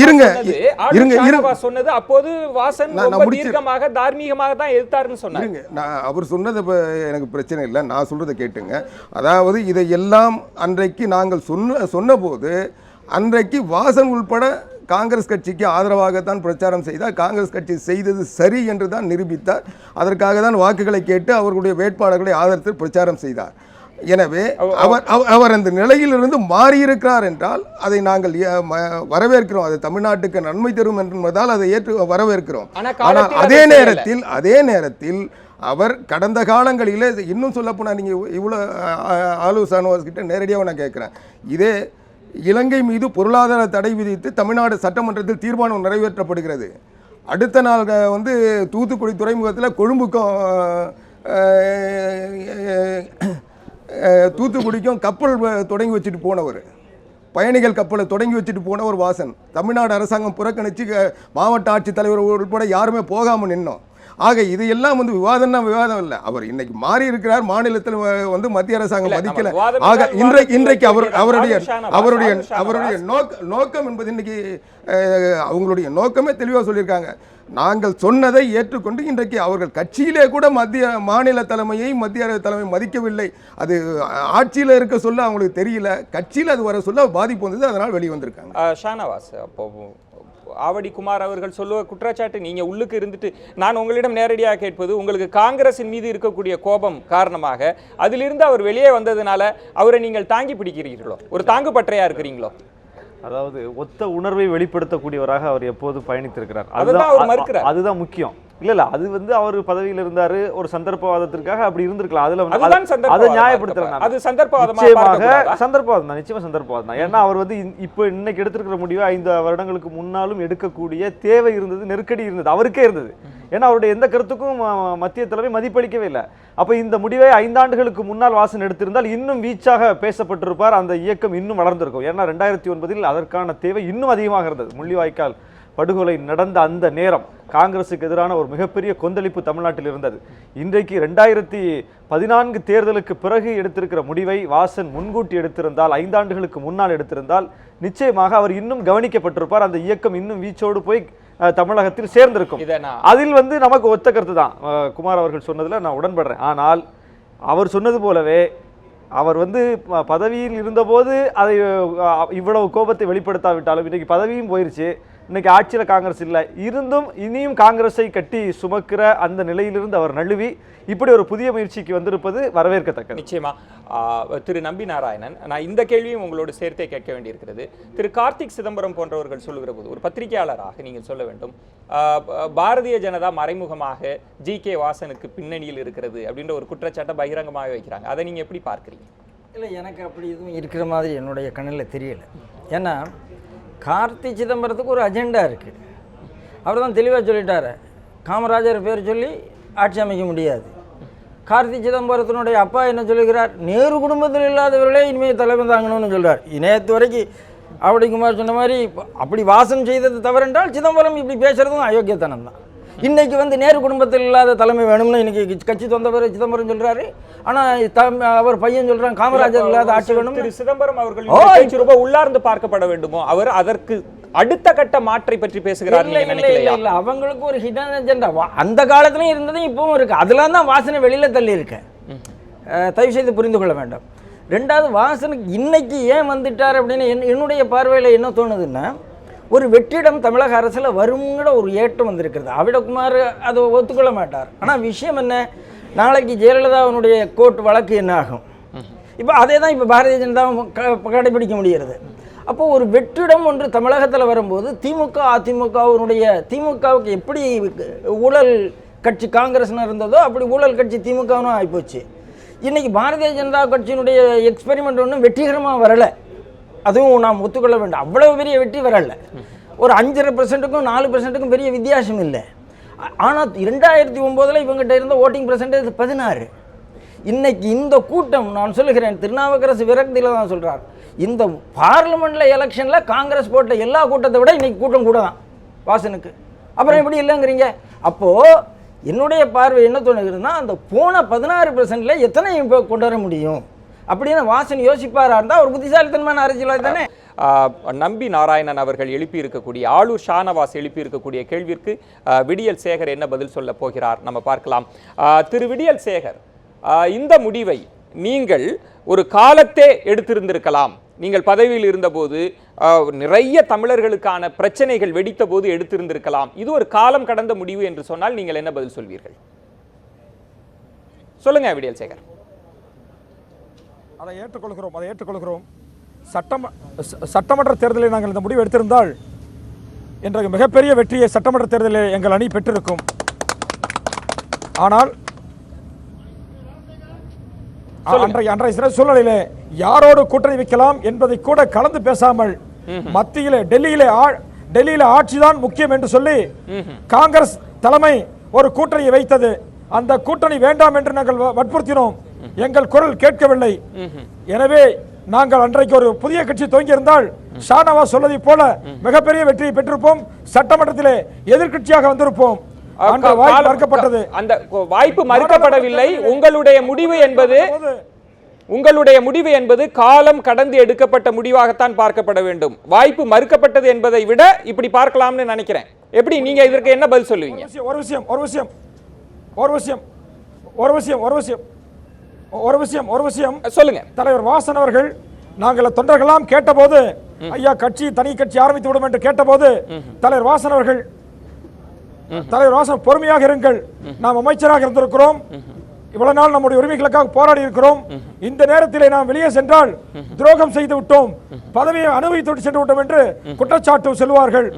இருங்க சொன்னது அப்போது வாசன் தீர்க்கமாக தார்மீகமாக தான் எதிர்த்தாருன்னு சொன்னாங்க. நான் அவர் சொன்னது எனக்கு பிரச்சனை இல்லை, நான் சொல்றதை கேட்டுங்க. அதாவது இதையெல்லாம் அன்றைக்கு நாங்கள் சொன்னபோது அன்றைக்கு வாசன் உள்பட காங்கிரஸ் கட்சிக்கு ஆதரவாகத்தான் பிரச்சாரம் செய்தார். காங்கிரஸ் கட்சி செய்தது சரி என்று தான் நிரூபித்தார். அதற்காக தான் வாக்குகளை கேட்டு அவர்களுடைய வேட்பாளர்களை ஆதரித்து பிரச்சாரம் செய்தார். எனவே அவர் அந்த நிலையிலிருந்து மாறியிருக்கிறார் என்றால் அதை நாங்கள் வரவேற்கிறோம். அது தமிழ்நாட்டுக்கு நன்மை தரும் என்பதால் அதை ஏற்று வரவேற்கிறோம். ஆனால் அதே நேரத்தில் அவர் கடந்த காலங்களிலே, இன்னும் சொல்லப்போனால் நீங்கள் இவ்வளோ ஆலோசனை நேரடியாக நான் கேட்குறேன், இதே இலங்கை மீது பொருளாதார தடை விதித்து தமிழ்நாடு சட்டமன்றத்தில் தீர்மானம் நிறைவேற்றப்படுகிறது. அடுத்த நாள் வந்து தூத்துக்குடி துறைமுகத்தில் கொழும்புக்கும் தூத்துக்குடிக்கும் கப்பல் தொடங்கி வச்சுட்டு போனவர், பயணிகள் கப்பலை தொடங்கி வச்சுட்டு போனவர் வாசன். தமிழ்நாடு அரசாங்கம் புறக்கணித்து மாவட்ட ஆட்சித்தலைவர் உட்பட யாருமே போகாமல் நின்னோம். ஆக இது எல்லாம் வந்து விவாதம் இல்லை. அவர் இன்னைக்கு மாறி இருக்கிறார், மாநிலத்தில் வந்து மத்திய அரசாங்கம் மதிக்கல. ஆக இன்றைக்கு அவருடைய நோக்கம் என்பது இன்னைக்கு அவங்களுடைய நோக்கமே தெளிவாக சொல்லியிருக்காங்க. நாங்கள் சொன்னதை ஏற்றுக்கொண்டு இன்றைக்கு அவர்கள் கட்சியிலே கூட மாநில தலைமையை மத்திய தலைமை மதிக்கவில்லை. அது ஆட்சியில் இருக்க சொல்ல அவங்களுக்கு தெரியல, கட்சியில் அது வர சொல்ல பாதிப்பு வந்தது, அதனால் வெளியே வந்திருக்காங்க. ஷானவாஸ், அப்போ ஆவடி குமார் அவர்கள் சொல்லுவ குற்றச்சாட்டு, நீங்க உள்ளுக்கு இருந்துட்டு நான் உங்களிடம் நேரடியாக கேட்பது, உங்களுக்கு காங்கிரசின் மீது இருக்கக்கூடிய கோபம் காரணமாக அதிலிருந்து அவர் வெளியே வந்ததுனால அவரை நீங்கள் தாங்கி பிடிக்கிறீர்களோ, ஒரு தாங்கு பற்றையா இருக்கிறீங்களோ? அதாவது ஒத்த உணர்வை வெளிப்படுத்தக்கூடியவராக அவர் எப்போது பயணித்திருக்கிறார், அதுதான் முக்கியம். இல்ல அது வந்து அவர் பதவியில் இருந்தாரு, ஒரு சந்தர்ப்பவாதத்திற்காக அப்படி இருந்திருக்கலாம். அதுல அதுதான் அதை சந்தர்ப்பவாதம் நியாயப்படுத்தல. பார்க்கப்படும். அது சந்தர்ப்பவாதமா நிச்சயமாக பார்க்கக்கூடாதா? சந்தர்ப்பவாதம் தான், நிச்சயமா சந்தர்ப்பவாதம் தான். ஏன்னா அவர் வந்து இப்போ இன்னைக்கு எடுத்திருக்கிற முடிவை 5 வருடங்களுக்கு முன்னாலும் எடுக்கக்கூடிய தேவை இருந்தது, நெருக்கடி இருந்தது, அவருக்கே இருந்தது. ஏன்னா அவருடைய எந்த கருத்துக்கும் மத்திய தலைமை மதிப்பளிக்கவே இல்லை. அப்ப இந்த முடிவை 5 ஆண்டுகளுக்கு முன்னால் வாசன் எடுத்திருந்தால் இன்னும் வீச்சாக பேசப்பட்டிருப்பார், அந்த இயக்கம் இன்னும் வளர்ந்திருக்கும். ஏன்னா 2009 அதற்கான தேவை இன்னும் அதிகமாக இருந்தது. முள்ளிவாய்க்கால் படுகொலை நடந்த அந்த நேரம் காங்கிரசுக்கு எதிரான ஒரு மிகப்பெரிய கொந்தளிப்பு தமிழ்நாட்டில் இருந்தது. இன்றைக்கு 2014 தேர்தலுக்கு பிறகு எடுத்திருக்கிற முடிவை வாசன் முன்கூட்டி எடுத்திருந்தால், 5 ஆண்டுகளுக்கு முன்னால் எடுத்திருந்தால் நிச்சயமாக அவர் இன்னும் கவனிக்கப்பட்டிருப்பார், அந்த இயக்கம் இன்னும் வீச்சோடு போய் தமிழகத்தில் சேர்ந்திருக்கும். அதில் வந்து நமக்கு ஒத்த கருத்து தான் குமார் அவர்கள் சொன்னதுல நான் உடன்படுறேன். ஆனால் அவர் சொன்னது போலவே அவர் வந்து பதவியில் இருந்தபோது அதை இவ்வளவு கோபத்தை வெளிப்படுத்தாவிட்டாலும் இன்னைக்கு பதவியும் போயிருச்சு, இன்னைக்கு ஆட்சியில் காங்கிரஸ் இல்லை, இருந்தும் இனியும் காங்கிரஸை கட்டி சுமக்கிற அந்த நிலையிலிருந்து அவர் நழுவி இப்படி ஒரு புதிய முயற்சிக்கு வந்திருப்பது வரவேற்கத்தக்கது. நிச்சயமா. திரு நம்பி நாராயணன், நான் இந்த கேள்வியும் உங்களோடு சேர்த்தே கேட்க வேண்டியிருக்கிறது. திரு கார்த்திக் சிதம்பரம் போன்றவர்கள் சொல்லுகிற போது ஒரு பத்திரிகையாளராக நீங்கள் சொல்ல வேண்டும், பாரதிய ஜனதா மறைமுகமாக ஜி.கே. வாசனுக்கு பின்னணியில் இருக்கிறது அப்படின்ற ஒரு குற்றச்சாட்டை பகிரங்கமாக வைக்கிறாங்க. அதை நீங்கள் எப்படி பார்க்குறீங்க? இல்லை, எனக்கு அப்படி எதுவும் இருக்கிற மாதிரி என்னுடைய கண்ணில் தெரியல. ஏன்னா கார்த்தி சிதம்பரத்துக்கு ஒரு அஜெண்டா இருக்குது. அவர் தான் தெளிவாக சொல்லிட்டார், காமராஜர் பேர் சொல்லி ஆட்சி அமைக்க முடியாது. கார்த்தி சிதம்பரத்தினுடைய அப்பா என்ன சொல்லுகிறார், நேரு குடும்பத்தில் இல்லாதவர்களே இனிமேல் தலைமை தாங்கணும்னு சொல்கிறார். நேற்று வரைக்கும் ஆவடிக்குமார் சொன்ன மாதிரி அப்படி வாசன் செய்தது தவறென்றால் சிதம்பரம் இப்படி பேசுகிறதும் அயோக்கியத்தனம் தான். இன்றைக்கி வந்து நேரு குடும்பத்தில் இல்லாத தலைமை வேணும்னு இன்றைக்கி கட்சி தொந்தவர் சிதம்பரம் சொல்கிறாரு. ஆனால் அவர் பையன் சொல்கிறான் காமராஜர் இல்லாத ஆட்சி வேணும். திரு சிதம்பரம் அவர்கள் ரொம்ப உள்ளார்ந்து பார்க்கப்பட வேண்டுமோ? அவர் அதற்கு அடுத்த கட்ட மாற்றை பற்றி பேசுகிறார். இல்லை, அவங்களுக்கு ஒரு ஹிடன் அஜெண்டா அந்த காலத்துலையும் இருந்ததும் இப்பவும் இருக்குது. அதெல்லாம் தான் வாசனை வெளியில் தள்ளி இருக்கேன், தயவு செய்து புரிந்து கொள்ள வேண்டும். ரெண்டாவது, வாசனுக்கு இன்னைக்கு ஏன் வந்துட்டார் அப்படின்னு என்னுடைய பார்வையில் என்ன தோணுதுன்னா, ஒரு வெற்றிடம் தமிழக அரசில் வருங்கிற ஒரு ஏற்றம் வந்திருக்கிறது. ஆவிடகுமார் அதை ஒத்துக்கொள்ள மாட்டார். ஆனால் விஷயம் என்ன, நாளைக்கு ஜெயலலிதாவினுடைய கோர்ட் வழக்கு என்ன ஆகும்? இப்போ அதே தான் இப்போ பாரதிய ஜனதாவும் கடைபிடிக்க முடிகிறது. அப்போது ஒரு வெற்றிடம் ஒன்று தமிழகத்தில் வரும்போது திமுகவுக்கு எப்படி ஊழல் கட்சி காங்கிரஸ்னு இருந்ததோ அப்படி ஊழல் கட்சி திமுகவும் ஆகிப்போச்சு. இன்றைக்கி பாரதிய ஜனதா கட்சியினுடைய எக்ஸ்பெரிமெண்ட் ஒன்றும் வெற்றிகரமாக வரலை, அதுவும் நாம் ஒத்துக்கொள்ள வேண்டும். அவ்வளவு பெரிய வெற்றி வரல. ஒரு 5.5%க்கும் 4%க்கும் பெரிய வித்தியாசம் இல்லை. ஆனால் 2009 இவங்ககிட்ட இருந்த ஓட்டிங் பெர்சன்டேஜ் 16. இன்னைக்கு இந்த கூட்டம், நான் சொல்லுகிறேன், திருநாவுக்கரசு விரக்தியில் தான் சொல்கிறார், இந்த பார்லிமெண்ட்டில் எலெக்ஷனில் காங்கிரஸ் போட்ட எல்லா கூட்டத்தை விட இன்னைக்கு கூட்டம் கூட தான் வாசனுக்கு. அப்புறம் எப்படி இல்லைங்கிறீங்க? அப்போது என்னுடைய பார்வை என்ன தோணுகிறதுனா, அந்த போன 16%ல் எத்தனை இப்போ கொண்டு வர முடியும் அப்படின்னு வாசன் யோசிப்பாரா இருந்தால் ஒரு புத்திசாலித்தனமான அரசியல்வாதி தானே. நம்பி நாராயணன் அவர்கள் எழுப்பி இருக்கக்கூடிய, ஆளூர் ஷானவாஸ் எழுப்பி இருக்கக்கூடிய கேள்விற்கு விடியல் சேகர் என்ன பதில் சொல்ல போகிறார் நம்ம பார்க்கலாம். திரு விடியல் சேகர், இந்த முடிவை நீங்கள் ஒரு காலத்தே எடுத்திருந்திருக்கலாம். நீங்கள் பதவியில் இருந்தபோது நிறைய தமிழர்களுக்கான பிரச்சனைகள் வெடித்த போது எடுத்திருந்திருக்கலாம். இது ஒரு காலம் கடந்த முடிவு என்று சொன்னால் நீங்கள் என்ன பதில் சொல்வீர்கள்? சொல்லுங்க விடியல் சேகர். அதை ஏற்றுக்கொள்கிறோம். சட்டமன்ற தேர்தலில் நாங்கள் இந்த முடிவு எடுத்திருந்தால் இன்றைக்கு மிகப்பெரிய வெற்றியை சட்டமன்ற தேர்தலில் எங்கள் அணி பெற்றிருக்கும். ஆனால் அன்றைய சிற சூழ்நிலையிலே யாரோடு கூட்டணி வைக்கலாம் என்பதை கூட கலந்து பேசாமல் மத்தியிலே டெல்லியில ஆட்சிதான் முக்கியம் என்று சொல்லி காங்கிரஸ் தலைமை ஒரு கூட்டணியை வைத்தது. அந்த கூட்டணி வேண்டாம் என்று நாங்கள் வற்புறுத்தினோம். எங்கள் குரல் கேட்கவில்லை. எனவே நாங்கள் அன்றைக்கு ஒரு புதிய கட்சி துவங்கி இருந்தால் ஷானவாஸ் சொல்வதை போல மிகப்பெரிய வெற்றியை பெற்றிருப்போம். சட்டமன்றத்திலே எதிர்கட்சியாக வந்திருப்போம். மறுக்கப்பட்டது. அந்த வாய்ப்பு மறுக்கப்படவில்லை. உங்களுடைய முடிவு என்பது காலம் கடந்து எடுக்கப்பட்ட முடிவாகத்தான் பார்க்கப்பட வேண்டும். வாய்ப்பு மறுக்கப்பட்டது என்பதை விட இப்படி பார்க்கலாம்னு நினைக்கிறேன். எப்படி நீங்க இதற்கு என்ன பதில் சொல்லுவீங்க? ஒரு விஷயம் சொல்லுங்க. தலைவர் வாசன் அவர்கள் நாங்கள் தொண்டர்களெல்லாம் கேட்டபோது, ஐயா தனி கட்சி ஆரம்பித்து விடும் என்று கேட்டபோது தலைவர் வாசன் பொறுமையாக இருங்கள், நாம் அமைச்சராக இருந்திருக்கிறோம், இவ்வளவு நாள் நம்முடைய உரிமைகளுக்காக போராடி இருக்கிறோம், இந்த நேரத்திலே நாம் வெளியே சென்றால் துரோகம் செய்து விட்டோம், பதவியை அனுபவித்து சென்று விட்டோம் என்று குற்றச்சாட்டு சொல்வார்கள்.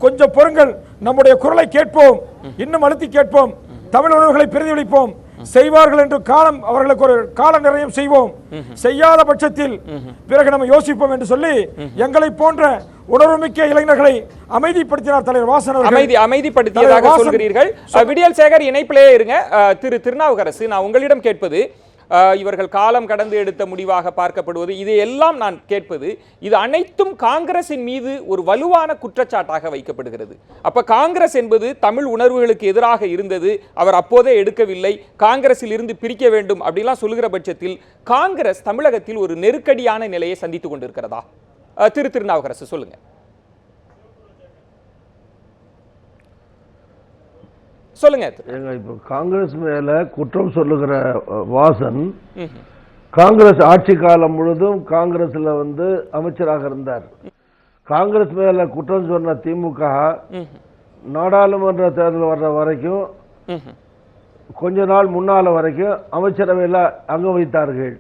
கொஞ்சம் பொறுங்கள், நம்முடைய குரலை கேட்போம், இன்னும் அழுத்தி கேட்போம், தமிழ் உணர்வுகளை பிரதிபலிப்போம், செய்வார்கள் என்று காலம் அவர்களுக்கு ஒரு கால நிறையம் செய்வோம், செய்யாத பட்சத்தில் பிறகு நம்ம யோசிப்போம் என்று சொல்லி எங்களை போன்ற உணர்வுமிக்க இளைஞர்களை அமைதிப்படுத்தினார் தலைவர் வாசன் அவர்கள். அமைதிப்படுத்தியதாக சொல்கிறீர்கள். விடியல் சேகர் இணைப்பிலே இருங்க. திரு திருநாவுக்கரசு, நான் உங்களிடம் கேட்பது, இவர்கள் காலம் கடந்து எடுத்த முடிவாக பார்க்கப்படுவது, இது எல்லாம் நான் கேட்பது, இது அனைத்தும் காங்கிரசின் மீது ஒரு வலுவான குற்றச்சாட்டாக வைக்கப்படுகிறது. அப்ப காங்கிரஸ் என்பது தமிழ் உணர்வுகளுக்கு எதிராக இருந்தது, அவர் அப்போதே எடுக்கவில்லை, காங்கிரஸில் இருந்து பிரிக்க வேண்டும் அப்படிலாம் சொல்லுகிற பட்சத்தில் காங்கிரஸ் தமிழகத்தில் ஒரு நெருக்கடியான நிலையை சந்தித்துக் கொண்டிருக்கிறதா? திரு திருநாவுக்கரசு சொல்லுங்க. சொல்லுங்க. இப்போ காங்கிரஸ் மேல குற்றம் சொல்லுகிற வாசன் காங்கிரஸ் ஆட்சி காலம் முழுதும் காங்கிரஸ்ல அமைச்சராக இருந்தார். காங்கிரஸ் மேல குற்றம் சொன்ன திமுக நாடாளுமன்ற தேர்தல் வர்ற வரைக்கும் கொஞ்ச நாள் முன்னால வரைக்கும் அமைச்சரவையில் அங்க வைத்தார்கள்.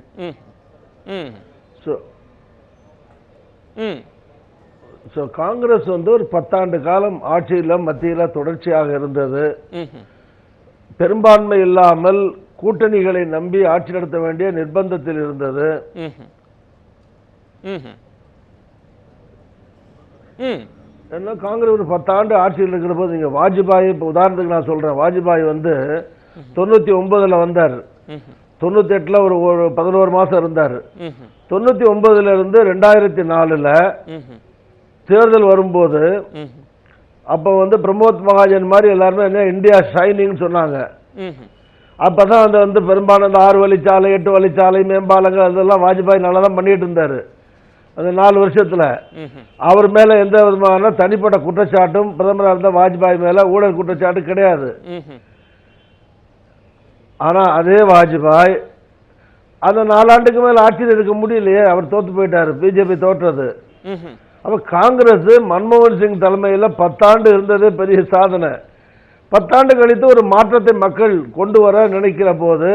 காங்கிரஸ் ஒரு 10 ஆண்டு காலம் ஆட்சியில மத்தியில தொடர்ச்சியாக இருந்தது. பெரும்பான்மை இல்லாமல் கூட்டணிகளை நம்பி ஆட்சி நடத்த வேண்டிய நிர்பந்தத்தில் இருந்தது. காங்கிரஸ் ஒரு 10 ஆண்டு ஆட்சியில் இருக்கிற போது, நீங்க வாஜ்பாய் உதாரணத்துக்கு நான் சொல்றேன், வாஜ்பாய் 99ல வந்தார், 98ல ஒரு 11 மாசம் இருந்தார், 99ல இருந்து 2004ல தேர்தல் வரும்போது அப்ப பிரமோத் மகாஜன் மாதிரி எல்லாருமே என்ன இந்தியா ஷைனிங் சொன்னாங்க. அப்பதான் பெரும்பாலும் 6 வழிச்சாலை 8 வழிச்சாலை மேம்பாலங்கள் அதெல்லாம் வாஜ்பாய் நல்லா தான் பண்ணிட்டு இருந்தாரு. அந்த 4 வருஷத்துல அவர் மேல எந்த விதமான தனிப்பட்ட குற்றச்சாட்டும் பிரதமராக இருந்த வாஜ்பாய் மேல ஊழல் குற்றச்சாட்டு கிடையாது. ஆனா அதே வாஜ்பாய் அந்த 4 ஆண்டுக்கு மேல ஆட்சியில் இருக்க முடியலையே, அவர் தோத்து போயிட்டாரு, பிஜேபி தோற்றது. அப்ப காங்கிரஸ் மன்மோகன் சிங் தலைமையில் 10 ஆண்டு இருந்ததே பெரிய சாதனை. 10 ஆண்டு கழித்து ஒரு மாற்றத்தை மக்கள் கொண்டு வர நினைக்கிற போது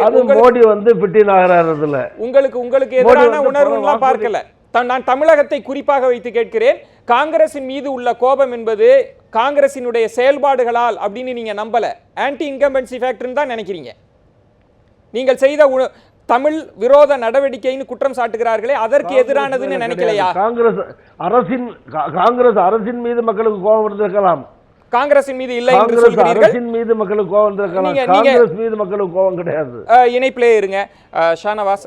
அது மோடி பிட்டின் ஆகிறாருல. உங்களுக்கு எதிரான உணர்வு பார்க்கல. நான் தமிழகத்தை குறிப்பாக வைத்து கேட்கிறேன், காங்கிரசின் மீது உள்ள கோபம் என்பது காங்கிரசினுடைய செயல்பாடுகளால் அப்படின்னு நீங்க நம்பல, ஆன்டி இன்கம்பன்சி ஃபேக்டர்னு தான் நினைக்கிறீங்க. நீங்கள் செய்த தமிழ் விரோத நடவடிக்கைன்னு குற்றம் சாட்டுகிறார்களே, அதற்கு எதிரானதுன்னு நினைக்கலையா? காங்கிரஸ் அரசின் மீது மக்களுக்கு கோபம் இருந்திருக்கலாம், காங்கிரசின் மீது இல்லை என்று சொல்கிறீர்கள். அரசின் மீது மக்களுக்கு கோபம் இருந்திருக்கலாம், காங்கிரஸ் மீது மக்களுக்கு கோபம் கிடையாது. இணைப்பிலே இருங்க. ஷானவாஸ்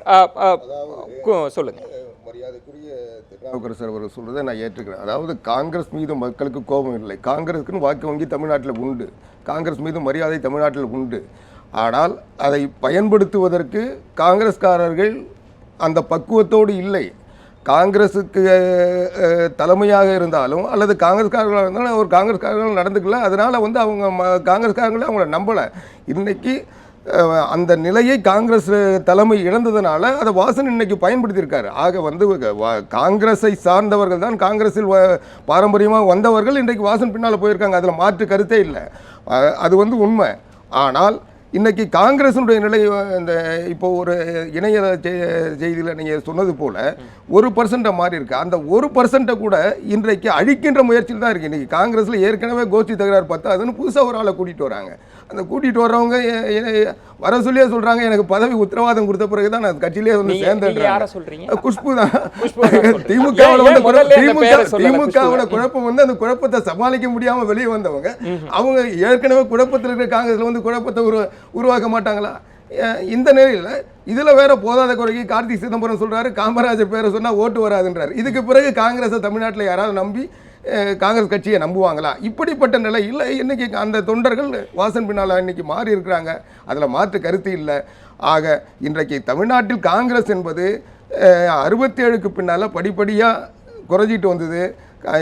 சொல்லுங்க. மரியாதைக்குரிய திருநாவுக்கரசர் அவர் சொல்றதை நான் ஏற்றுக்கிறேன். அதாவது காங்கிரஸ் மீது மக்களுக்கு கோபம் இல்லை, காங்கிரஸுக்குன்னு வாக்கு வங்கி தமிழ்நாட்டில் உண்டு, காங்கிரஸ் மீது மரியாதை தமிழ்நாட்டில் உண்டு. ஆனால் அதை பயன்படுத்துவதற்கு காங்கிரஸ்காரர்கள் அந்த பக்குவத்தோடு இல்லை. காங்கிரஸுக்கு தலைமையாக இருந்தாலும் அல்லது காங்கிரஸ்காரர்களாக இருந்தாலும் அவர் காங்கிரஸ்காரர்கள் நடந்துக்கல, அதனால் அவங்க காங்கிரஸ்காரங்களே அவங்கள நம்பலை. இன்றைக்கி அந்த நிலையை காங்கிரஸ் தலைமை இழந்ததுனால அதை வாசன் இன்னைக்கு பயன்படுத்தியிருக்காரு. ஆக காங்கிரஸை சார்ந்தவர்கள் தான், காங்கிரஸில் பாரம்பரியமாக வந்தவர்கள் இன்றைக்கு வாசன் பின்னால் போயிருக்காங்க, அதில் மாற்று கருத்தே இல்லை, அது உண்மை. ஆனால் இன்றைக்கி காங்கிரஸினுடைய நிலை இந்த இப்போ ஒரு இணைய செய்தியில் நீங்கள் சொன்னது போல் 1% மாறி இருக்குது. அந்த 1% கூட இன்றைக்கு அழிக்கின்ற முயற்சியில் தான் இருக்குது. இன்றைக்கி காங்கிரஸில் ஏற்கனவே கோஷ்டி தகராறு பார்த்தா அதுன்னு புதுசாக ஒரு ஆளை கூட்டிகிட்டு வராங்க. அந்த கூட்டிகிட்டு வர்றவங்க வர சொல்லியே சொல்கிறாங்க, எனக்கு பதவி உத்தரவாதம் கொடுத்த பிறகு தான் நான் கட்சியிலே சேர்ந்தேன். குஷ்பு தான். திமுகவோட குழப்பம் அந்த குழப்பத்தை சமாளிக்க முடியாமல் வெளியே வந்தவங்க. அவங்க ஏற்கனவே குழப்பத்தில் இருக்கிற காங்கிரஸில் குழப்பத்தை உருவாக்க மாட்டாங்களா? இந்த நிலையில் இதில் வேற போதாத குறைக்கு கார்த்திக் சிதம்பரம் சொல்கிறாரு, காமராஜர் பேரை சொன்னால் ஓட்டு வராதுன்றார். இதுக்கு பிறகு காங்கிரஸை தமிழ்நாட்டில் யாராவது நம்பி காங்கிரஸ் கட்சியை நம்புவாங்களா? இப்படிப்பட்ட நிலை இல்லை. இன்றைக்கி அந்த தொண்டர்கள் வாசன் பின்னால் இன்றைக்கி மாறி இருக்கிறாங்க, அதில் மாற்று கருத்து இல்லை. ஆக இன்றைக்கு தமிழ்நாட்டில் காங்கிரஸ் என்பது 67க்கு பின்னால் படிப்படியாக குறைஞ்சிட்டு வந்தது.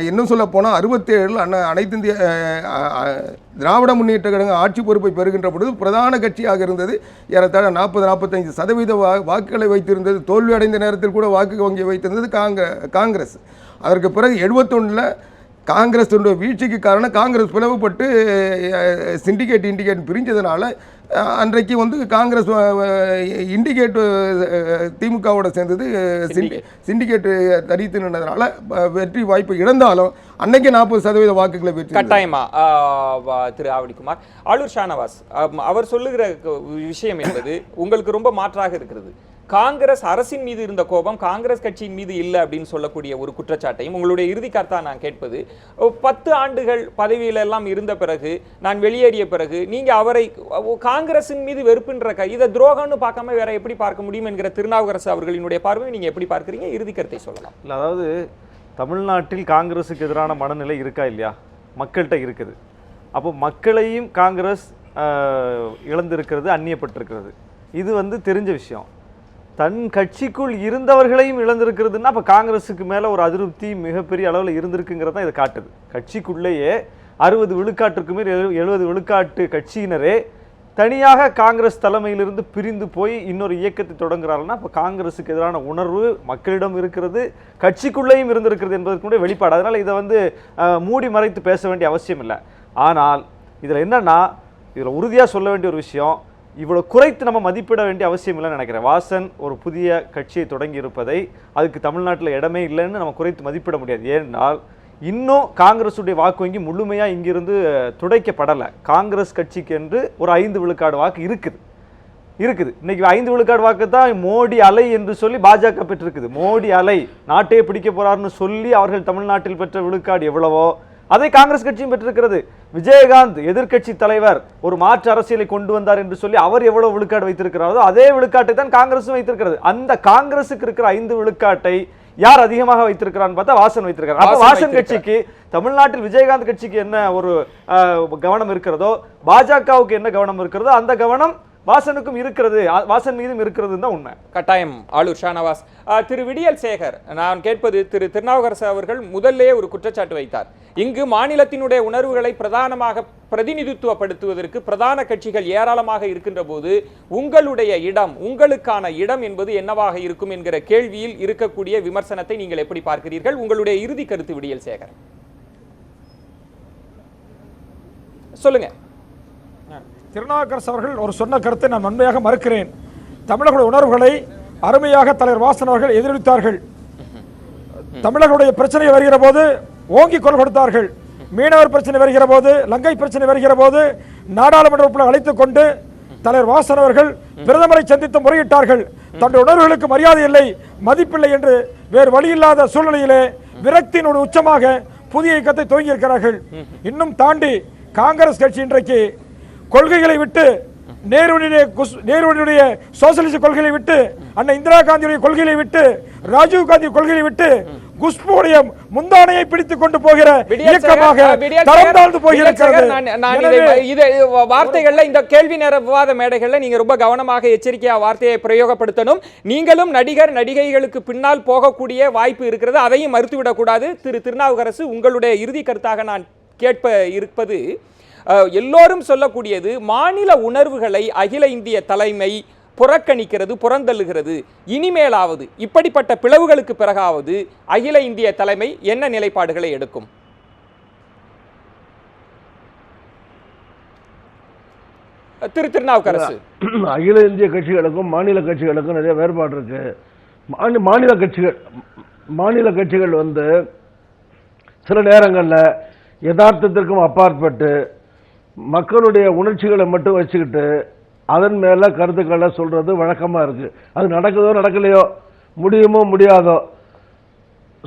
இன்னும் சொல்ல போனால் 67 அனைத்து இந்திய திராவிட முன்னேற்ற கழகம் ஆட்சி பொறுப்பை பெறுகின்ற பொழுது பிரதான கட்சியாக இருந்தது. ஏறத்தாழ 40-45% வாக்குகளை வைத்திருந்தது. தோல்வி அடைந்த நேரத்தில் கூட வாக்கு வங்கி வைத்திருந்தது காங்கிரஸ். அதற்கு பிறகு 71 காங்கிரஸுடைய வீழ்ச்சிக்கு காரணம் காங்கிரஸ் பிளவுபட்டு இண்டிகேட் பிரிஞ்சதுனால அன்றைக்கு வந்து காங்கிரஸ் இண்டிகேட் திமுகவோட சேர்ந்தது சிண்டிகேட் தரித்து நின்றதுனால வெற்றி வாய்ப்பு இழந்தாலும் அன்னைக்கு 40% வாக்குகளை பெற்று கட்டாயமா திரு ஆவடிக்குமார். ஆளூர் ஷானவாஸ் அவர் சொல்லுகிற விஷயம் என்பது உங்களுக்கு ரொம்ப மாற்றாக இருக்கிறது. காங்கிரஸ் அரசின் மீது இருந்த கோபம் காங்கிரஸ் கட்சியின் மீது இல்லை அப்படின்னு சொல்லக்கூடிய ஒரு குற்றச்சாட்டையும் உங்களுடைய இறுதி கருத்தா நான் கேட்பது, 10 ஆண்டுகள் பதவியில எல்லாம் இருந்த பிறகு, நான் வெளியேறிய பிறகு நீங்க அவரை காங்கிரசின் மீது வெறுப்புன்ற இதை துரோகம்னு பார்க்காம வேற எப்படி பார்க்க முடியும் என்கிற திருநாவுக்கரசு அவர்களினுடைய பார்வையை நீங்க எப்படி பார்க்குறீங்க? இறுதி கருத்தை சொல்லலாம். இல்லை, அதாவது தமிழ்நாட்டில் காங்கிரஸுக்கு எதிரான மனநிலை இருக்கா இல்லையா? மக்கள்கிட்ட இருக்குது. அப்போ மக்களையும் காங்கிரஸ் இழந்திருக்கிறது, அந்நியப்பட்டிருக்கிறது. இது வந்து தெரிஞ்ச விஷயம். தன் கட்சிக்குள் இருந்தவர்களையும் இழந்திருக்கிறதுனா அப்போ காங்கிரஸுக்கு மேலே ஒரு அதிருப்தி மிகப்பெரிய அளவில் இருந்திருக்குங்கிறது தான் இதை காட்டுது. கட்சிக்குள்ளேயே 60 விழுக்காட்டுக்கு மேல் 70 விழுக்காட்டு கட்சியினரே தனியாக காங்கிரஸ் தலைமையிலிருந்து பிரிந்து போய் இன்னொரு இயக்கத்தை தொடங்குறாருன்னா அப்போ காங்கிரஸுக்கு எதிரான உணர்வு மக்களிடம் இருக்கிறது, கட்சிக்குள்ளேயும் இருந்திருக்கிறது என்பதற்கு வெளிப்பாடு. அதனால் இதை வந்து மூடி மறைத்து பேச வேண்டிய அவசியம் இல்லை. ஆனால் இதில் என்னன்னா, இதில் உறுதியாக சொல்ல வேண்டிய ஒரு விஷயம், இவ்வளோ குறைத்து நம்ம மதிப்பிட வேண்டிய அவசியம் இல்லைன்னு நினைக்கிறேன். வாசன் ஒரு புதிய கட்சியை தொடங்கி இருப்பதை அதுக்கு தமிழ்நாட்டில் இடமே இல்லைன்னு நம்ம குறைத்து மதிப்பிட முடியாது. ஏனென்றால் இன்னும் காங்கிரஸுடைய வாக்கு வங்கி முழுமையாக இங்கிருந்து துடைக்கப்படலை. காங்கிரஸ் கட்சிக்கு என்று ஒரு 5 விழுக்காடு வாக்கு இருக்குது. இன்னைக்கு 5 விழுக்காடு வாக்கு தான் மோடி அலை என்று சொல்லி பாஜக பெற்றிருக்குது. மோடி அலை நாட்டையே பிடிக்க போறாருன்னு சொல்லி அவர்கள் தமிழ்நாட்டில் பெற்ற விழுக்காடு எவ்வளவோ அதை காங்கிரஸ் கட்சியும் பெற்றிருக்கிறது. விஜயகாந்த் எதிர்க்கட்சி தலைவர் ஒரு மாற்று அரசியலை கொண்டு வந்தார் என்று சொல்லி அவர் எவ்வளவு விழுக்காடு வைத்திருக்கிறாரோ அதே விழுக்காட்டை தான் காங்கிரஸும் வைத்திருக்கிறது. அந்த காங்கிரஸுக்கு இருக்கிற 5 விழுக்காட்டை யார் அதிகமாக வைத்திருக்கிறான்னு பார்த்தா வாசன் வைத்திருக்கிறார். அப்ப வாசன் கட்சிக்கு தமிழ்நாட்டில் விஜயகாந்த் கட்சிக்கு என்ன ஒரு கவனம் இருக்கிறதோ, பாஜகவுக்கு என்ன கவனம் இருக்கிறதோ அந்த கவனம் வாசனுக்கும் இருக்கிறது, வாசன் மீதும் இருக்கிறது தான் உண்மை. கட்டாயம். ஆளூர் ஷானவாஸ். திரு விடியல் சேகர், நான் கேட்பது, திரு திருநாவுக்கரசு அவர்கள் முதல்லே ஒரு குற்றச்சாட்டு வைத்தார். இங்கு மாநிலத்தினுடைய உணர்வுகளை பிரதானமாக பிரதிநிதித்துவப்படுத்துவதற்கு பிரதான கட்சிகள் ஏராளமாக இருக்கின்ற போது உங்களுடைய இடம், உங்களுக்கான இடம் என்பது என்னவாக இருக்கும் என்கிற கேள்வியில் இருக்கக்கூடிய விமர்சனத்தை நீங்கள் எப்படி பார்க்கிறீர்கள்? உங்களுடைய இறுதி கருத்து விடியல் சேகர் சொல்லுங்க. திருநாவுக்கரசு அவர்கள் ஒரு சொன்ன கருத்தை நான் வன்மையாக மறுக்கிறேன். தமிழர்களுடைய உணர்வுகளை அருமையாக தலைவர் வாசன் அவர்கள் எதிரொலித்தார்கள். தமிழர்களுடைய பிரச்சனை வருகிற போது ஓங்கி குரல் கொடுத்தார்கள். மீனவர் பிரச்சனை வருகிற போது, லங்கை பிரச்சனை வருகிற போது நாடாளுமன்ற உறுப்பினர் அழைத்துக் கொண்டு தலைவர் வாசன் அவர்கள் பிரதமரை சந்தித்து முறையிட்டார்கள். தன்னுடைய உணர்வுகளுக்கு மரியாதை இல்லை, மதிப்பில்லை என்று வேறு வழியில்லாத சூழ்நிலையிலே விரக்தியினுடைய உச்சமாக புதிய இயக்கத்தை துவங்கி இருக்கிறார்கள். இன்னும் தாண்டி காங்கிரஸ் கட்சி இன்றைக்கு கொள்கைகளை விட்டு, நேருடைய சோசியலிச கொள்கையை விட்டு, அண்ணா இந்திரா காந்தியுடைய கொள்கையை விட்டு, ராஜீவ் காந்தி கொள்கையை விட்டு குஷ்புடைய முந்தானையை பிடித்துக் கொண்டு போகிற இயக்கமாக தரம் தாழ்ந்து போகிறது. வார்த்தைகள்ல இந்த கேள்வி நேர விவாத மேடைகள்ல நீங்க ரொம்ப கவனமாக எச்சரிக்கையா வார்த்தையை பிரயோகப்படுத்தணும். நீங்களும் நடிகர் நடிகைகளுக்கு பின்னால் போகக்கூடிய வாய்ப்பு இருக்கிறது, அதையும் மறுத்துவிடக் கூடாது. திரு திருநாவுக்கரசு, உங்களுடைய இறுதி கருத்தாக நான் கேட்ப இருப்பது, எல்லோரும் சொல்லக்கூடியது மாநில உணர்வுகளை அகில இந்திய தலைமை புறக்கணிக்கிறது, புறந்தள்ளுகிறது. இனிமேலாவது இப்படிப்பட்ட பிளவுகளுக்கு பிறகாவது அகில இந்திய தலைமை என்ன நிலைப்பாடுகளை எடுக்கும்? திரு திருநாவுக்கரசு, அகில இந்திய கட்சிகளுக்கும் மாநில கட்சிகளுக்கும் நிறைய வேறுபாடு இருக்கு. மாநில கட்சிகள் வந்து சில நேரங்களில் யதார்த்தத்திற்கும் அப்பாற்பட்டு மக்களுடைய உணர்ச்சிகளை மட்டும் வச்சுக்கிட்டு அதன் மேலே கருத்துக்களை சொல்கிறது வழக்கமாக இருக்குது. அது நடக்குதோ நடக்கலையோ, முடியுமோ முடியாதோ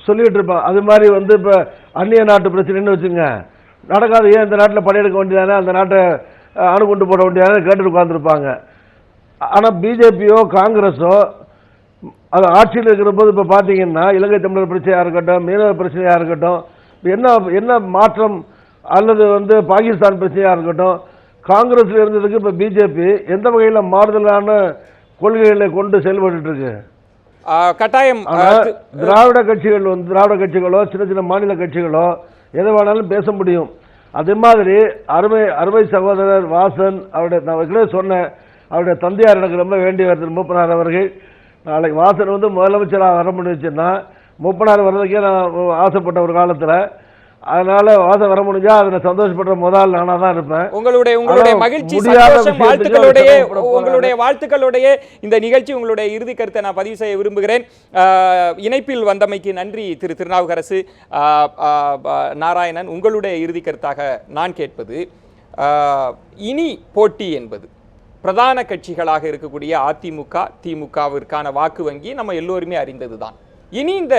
சொல்லிகிட்டு இருப்பான். அது மாதிரி வந்து இப்போ அந்நிய நாட்டு பிரச்சனைன்னு வச்சுங்க, நடக்காது, ஏன் இந்த நாட்டில் படையெடுக்க வேண்டியதானே, அந்த நாட்டை அணுகுண்டு போட வேண்டியதானே கேட்டு உட்காந்துருப்பாங்க. ஆனால் பிஜேபியோ காங்கிரஸோ அது ஆட்சியில் இருக்கிற போது இப்போ பார்த்தீங்கன்னா இலங்கை தமிழர் பிரச்சனையாக இருக்கட்டும், மீனவ பிரச்சனையாக இருக்கட்டும், என்ன மாற்றம், அல்லது வந்து பாகிஸ்தான் பிரச்சனையாக இருக்கட்டும், காங்கிரஸில் இருந்ததுக்கு இப்போ பிஜேபி எந்த வகையில் மாறுதலான கொள்கைகளை கொண்டு செயல்பட்டு இருக்கு. கட்டாயம் திராவிட கட்சிகளோ சின்ன சின்ன மாநில கட்சிகளோ எதை வேணாலும் பேச முடியும். அதே மாதிரி அருமை சகோதரர் வாசன் அவருடைய, நான் ஏற்கனவே சொன்னேன், அவருடைய தந்தையார் எனக்கு ரொம்ப வேண்டியவர் திரு மூப்பனார் அவர்கள். நாளைக்கு வாசன் வந்து முதலமைச்சராக வர முடிச்சுன்னா மூப்பனார் வர்றதுக்கே நான் ஆசைப்பட்ட ஒரு காலத்தில். அதனால வாசம் வர முடிஞ்சா அதில் சந்தோஷப்படுற முதல் நானாக தான் இருப்பேன். உங்களுடைய மகிழ்ச்சி, சந்தோஷம், உங்களுடைய வாழ்த்துக்களோடைய இந்த நிகழ்ச்சி, உங்களுடைய இறுதி கருத்தை நான் பதிவு செய்ய விரும்புகிறேன். இணைப்பில் வந்தமைக்கு நன்றி திரு திருநாவுக்கரசு. நாராயணன், உங்களுடைய இறுதி கருத்தாக நான் கேட்பது, இனி போட்டி என்பது பிரதான கட்சிகளாக இருக்கக்கூடிய அதிமுக, திமுகவிற்கான வாக்கு வங்கி நம்ம எல்லோருமே அறிந்ததுதான். இனி இந்த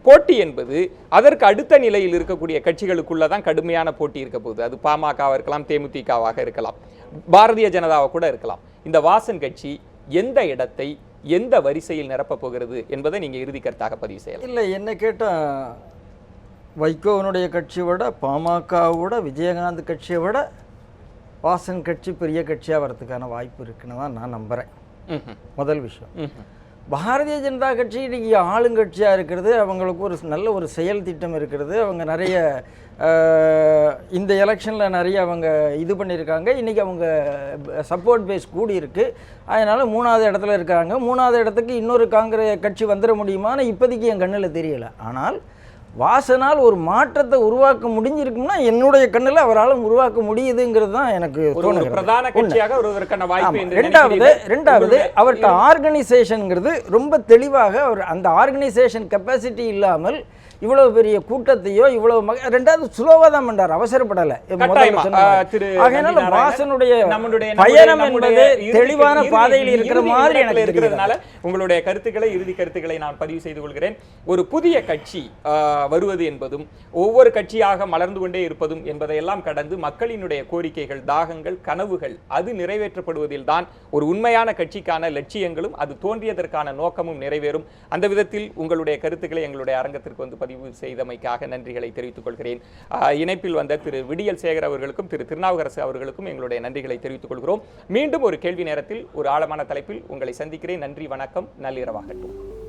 போட்டி என்பது அதற்கு அடுத்த நிலையில் இருக்கக்கூடிய கட்சிகளுக்குள்ள தான் கடுமையான போட்டி இருக்க போகுது. அது பாமகவாக இருக்கலாம், தேமுதிகவாக இருக்கலாம், பாரதிய ஜனதாவாக கூட இருக்கலாம். இந்த வாசன் கட்சி எந்த இடத்தை எந்த வரிசையில் நிரப்பப் போகிறது என்பதை நீங்க இறுதி கருத்தாக பதிவு செய்யலாம். இல்லை, என்ன கேட்டால் வைகோவனுடைய கட்சியை விட, பாமகவோட, விஜயகாந்த் கட்சியை விட வாசன் கட்சி பெரிய கட்சியாக வரதுக்கான வாய்ப்பு இருக்குன்னு தான் நான் நம்புகிறேன். முதல் விஷயம். பாரதிய ஜனதா கட்சி இன்றைக்கி ஆளுங்கட்சியாக இருக்கிறது, அவங்களுக்கு ஒரு நல்ல ஒரு செயல் திட்டம் இருக்கிறது. அவங்க நிறைய இந்த எலெக்ஷனில் நிறைய அவங்க இது பண்ணியிருக்காங்க. இன்றைக்கி அவங்க சப்போர்ட் பேஸ் கூடி இருக்குது. அதனால் 3வது இடத்துல இருக்காங்க. 3வது இடத்துக்கு இன்னொரு காங்கிரஸ் கட்சி வந்துட முடியுமான்னு இப்போதைக்கு என் கண்ணில் தெரியலை. ஆனால் வாசனால் ஒரு மாற்றத்தை உருவாக்க முடிஞ்சிருக்கும்னா என்னுடைய கண்ணில் அவரால் உருவாக்க முடியுதுங்கிறது தான் எனக்கு தோணுது. ரெண்டாவது அவர்கிட்ட ஆர்கனைசேஷனுங்கிறது ரொம்ப தெளிவாக, அவர் அந்த ஆர்கனைசேஷன் கெப்பாசிட்டி இல்லாமல் இவ்வளவு பெரிய கூட்டத்தையோ இவ்வளவு ரெண்டாவது சுலோவா தான் பண்றார், அவசரப்படலை. அதனால வாசனுடைய பயணம் என்பது தெளிவான பாதையில் இருக்கிற மாதிரி எனக்கு இருக்கிறதுனால உங்களுடைய கருத்துக்களை, இறுதி கருத்துக்களை நான் பதிவு செய்து கொள்கிறேன். ஒரு புதிய கட்சி வருவது என்பதும் ஒவ்வொரு கட்சியாக மலர்ந்து கொண்டே இருப்பதும் என்பதையெல்லாம் கடந்து மக்களினுடைய கோரிக்கைகள், தாகங்கள், கனவுகள் அது நிறைவேற்றப்படுவதில் தான் ஒரு உண்மையான கட்சிக்கான லட்சியங்களும் அது தோன்றியதற்கான நோக்கமும் நிறைவேறும். அந்த விதத்தில் உங்களுடைய கருத்துக்களை எங்களுடைய அரங்கத்திற்கு வந்து பதிவு செய்தமைக்காக நன்றிகளை தெரிவித்துக் கொள்கிறேன். இணைப்பில் வந்த திரு விடியல் சேகர் அவர்களுக்கும் திரு திருநாவுக்கரசு அவர்களுக்கும் எங்களுடைய நன்றிகளை தெரிவித்துக் கொள்கிறோம். மீண்டும் ஒரு கேள்வி நேரத்தில் ஒரு ஆழமான தலைப்பில் உங்களை சந்திக்கிறேன். நன்றி, வணக்கம், நள்ளிரவாகட்டும்.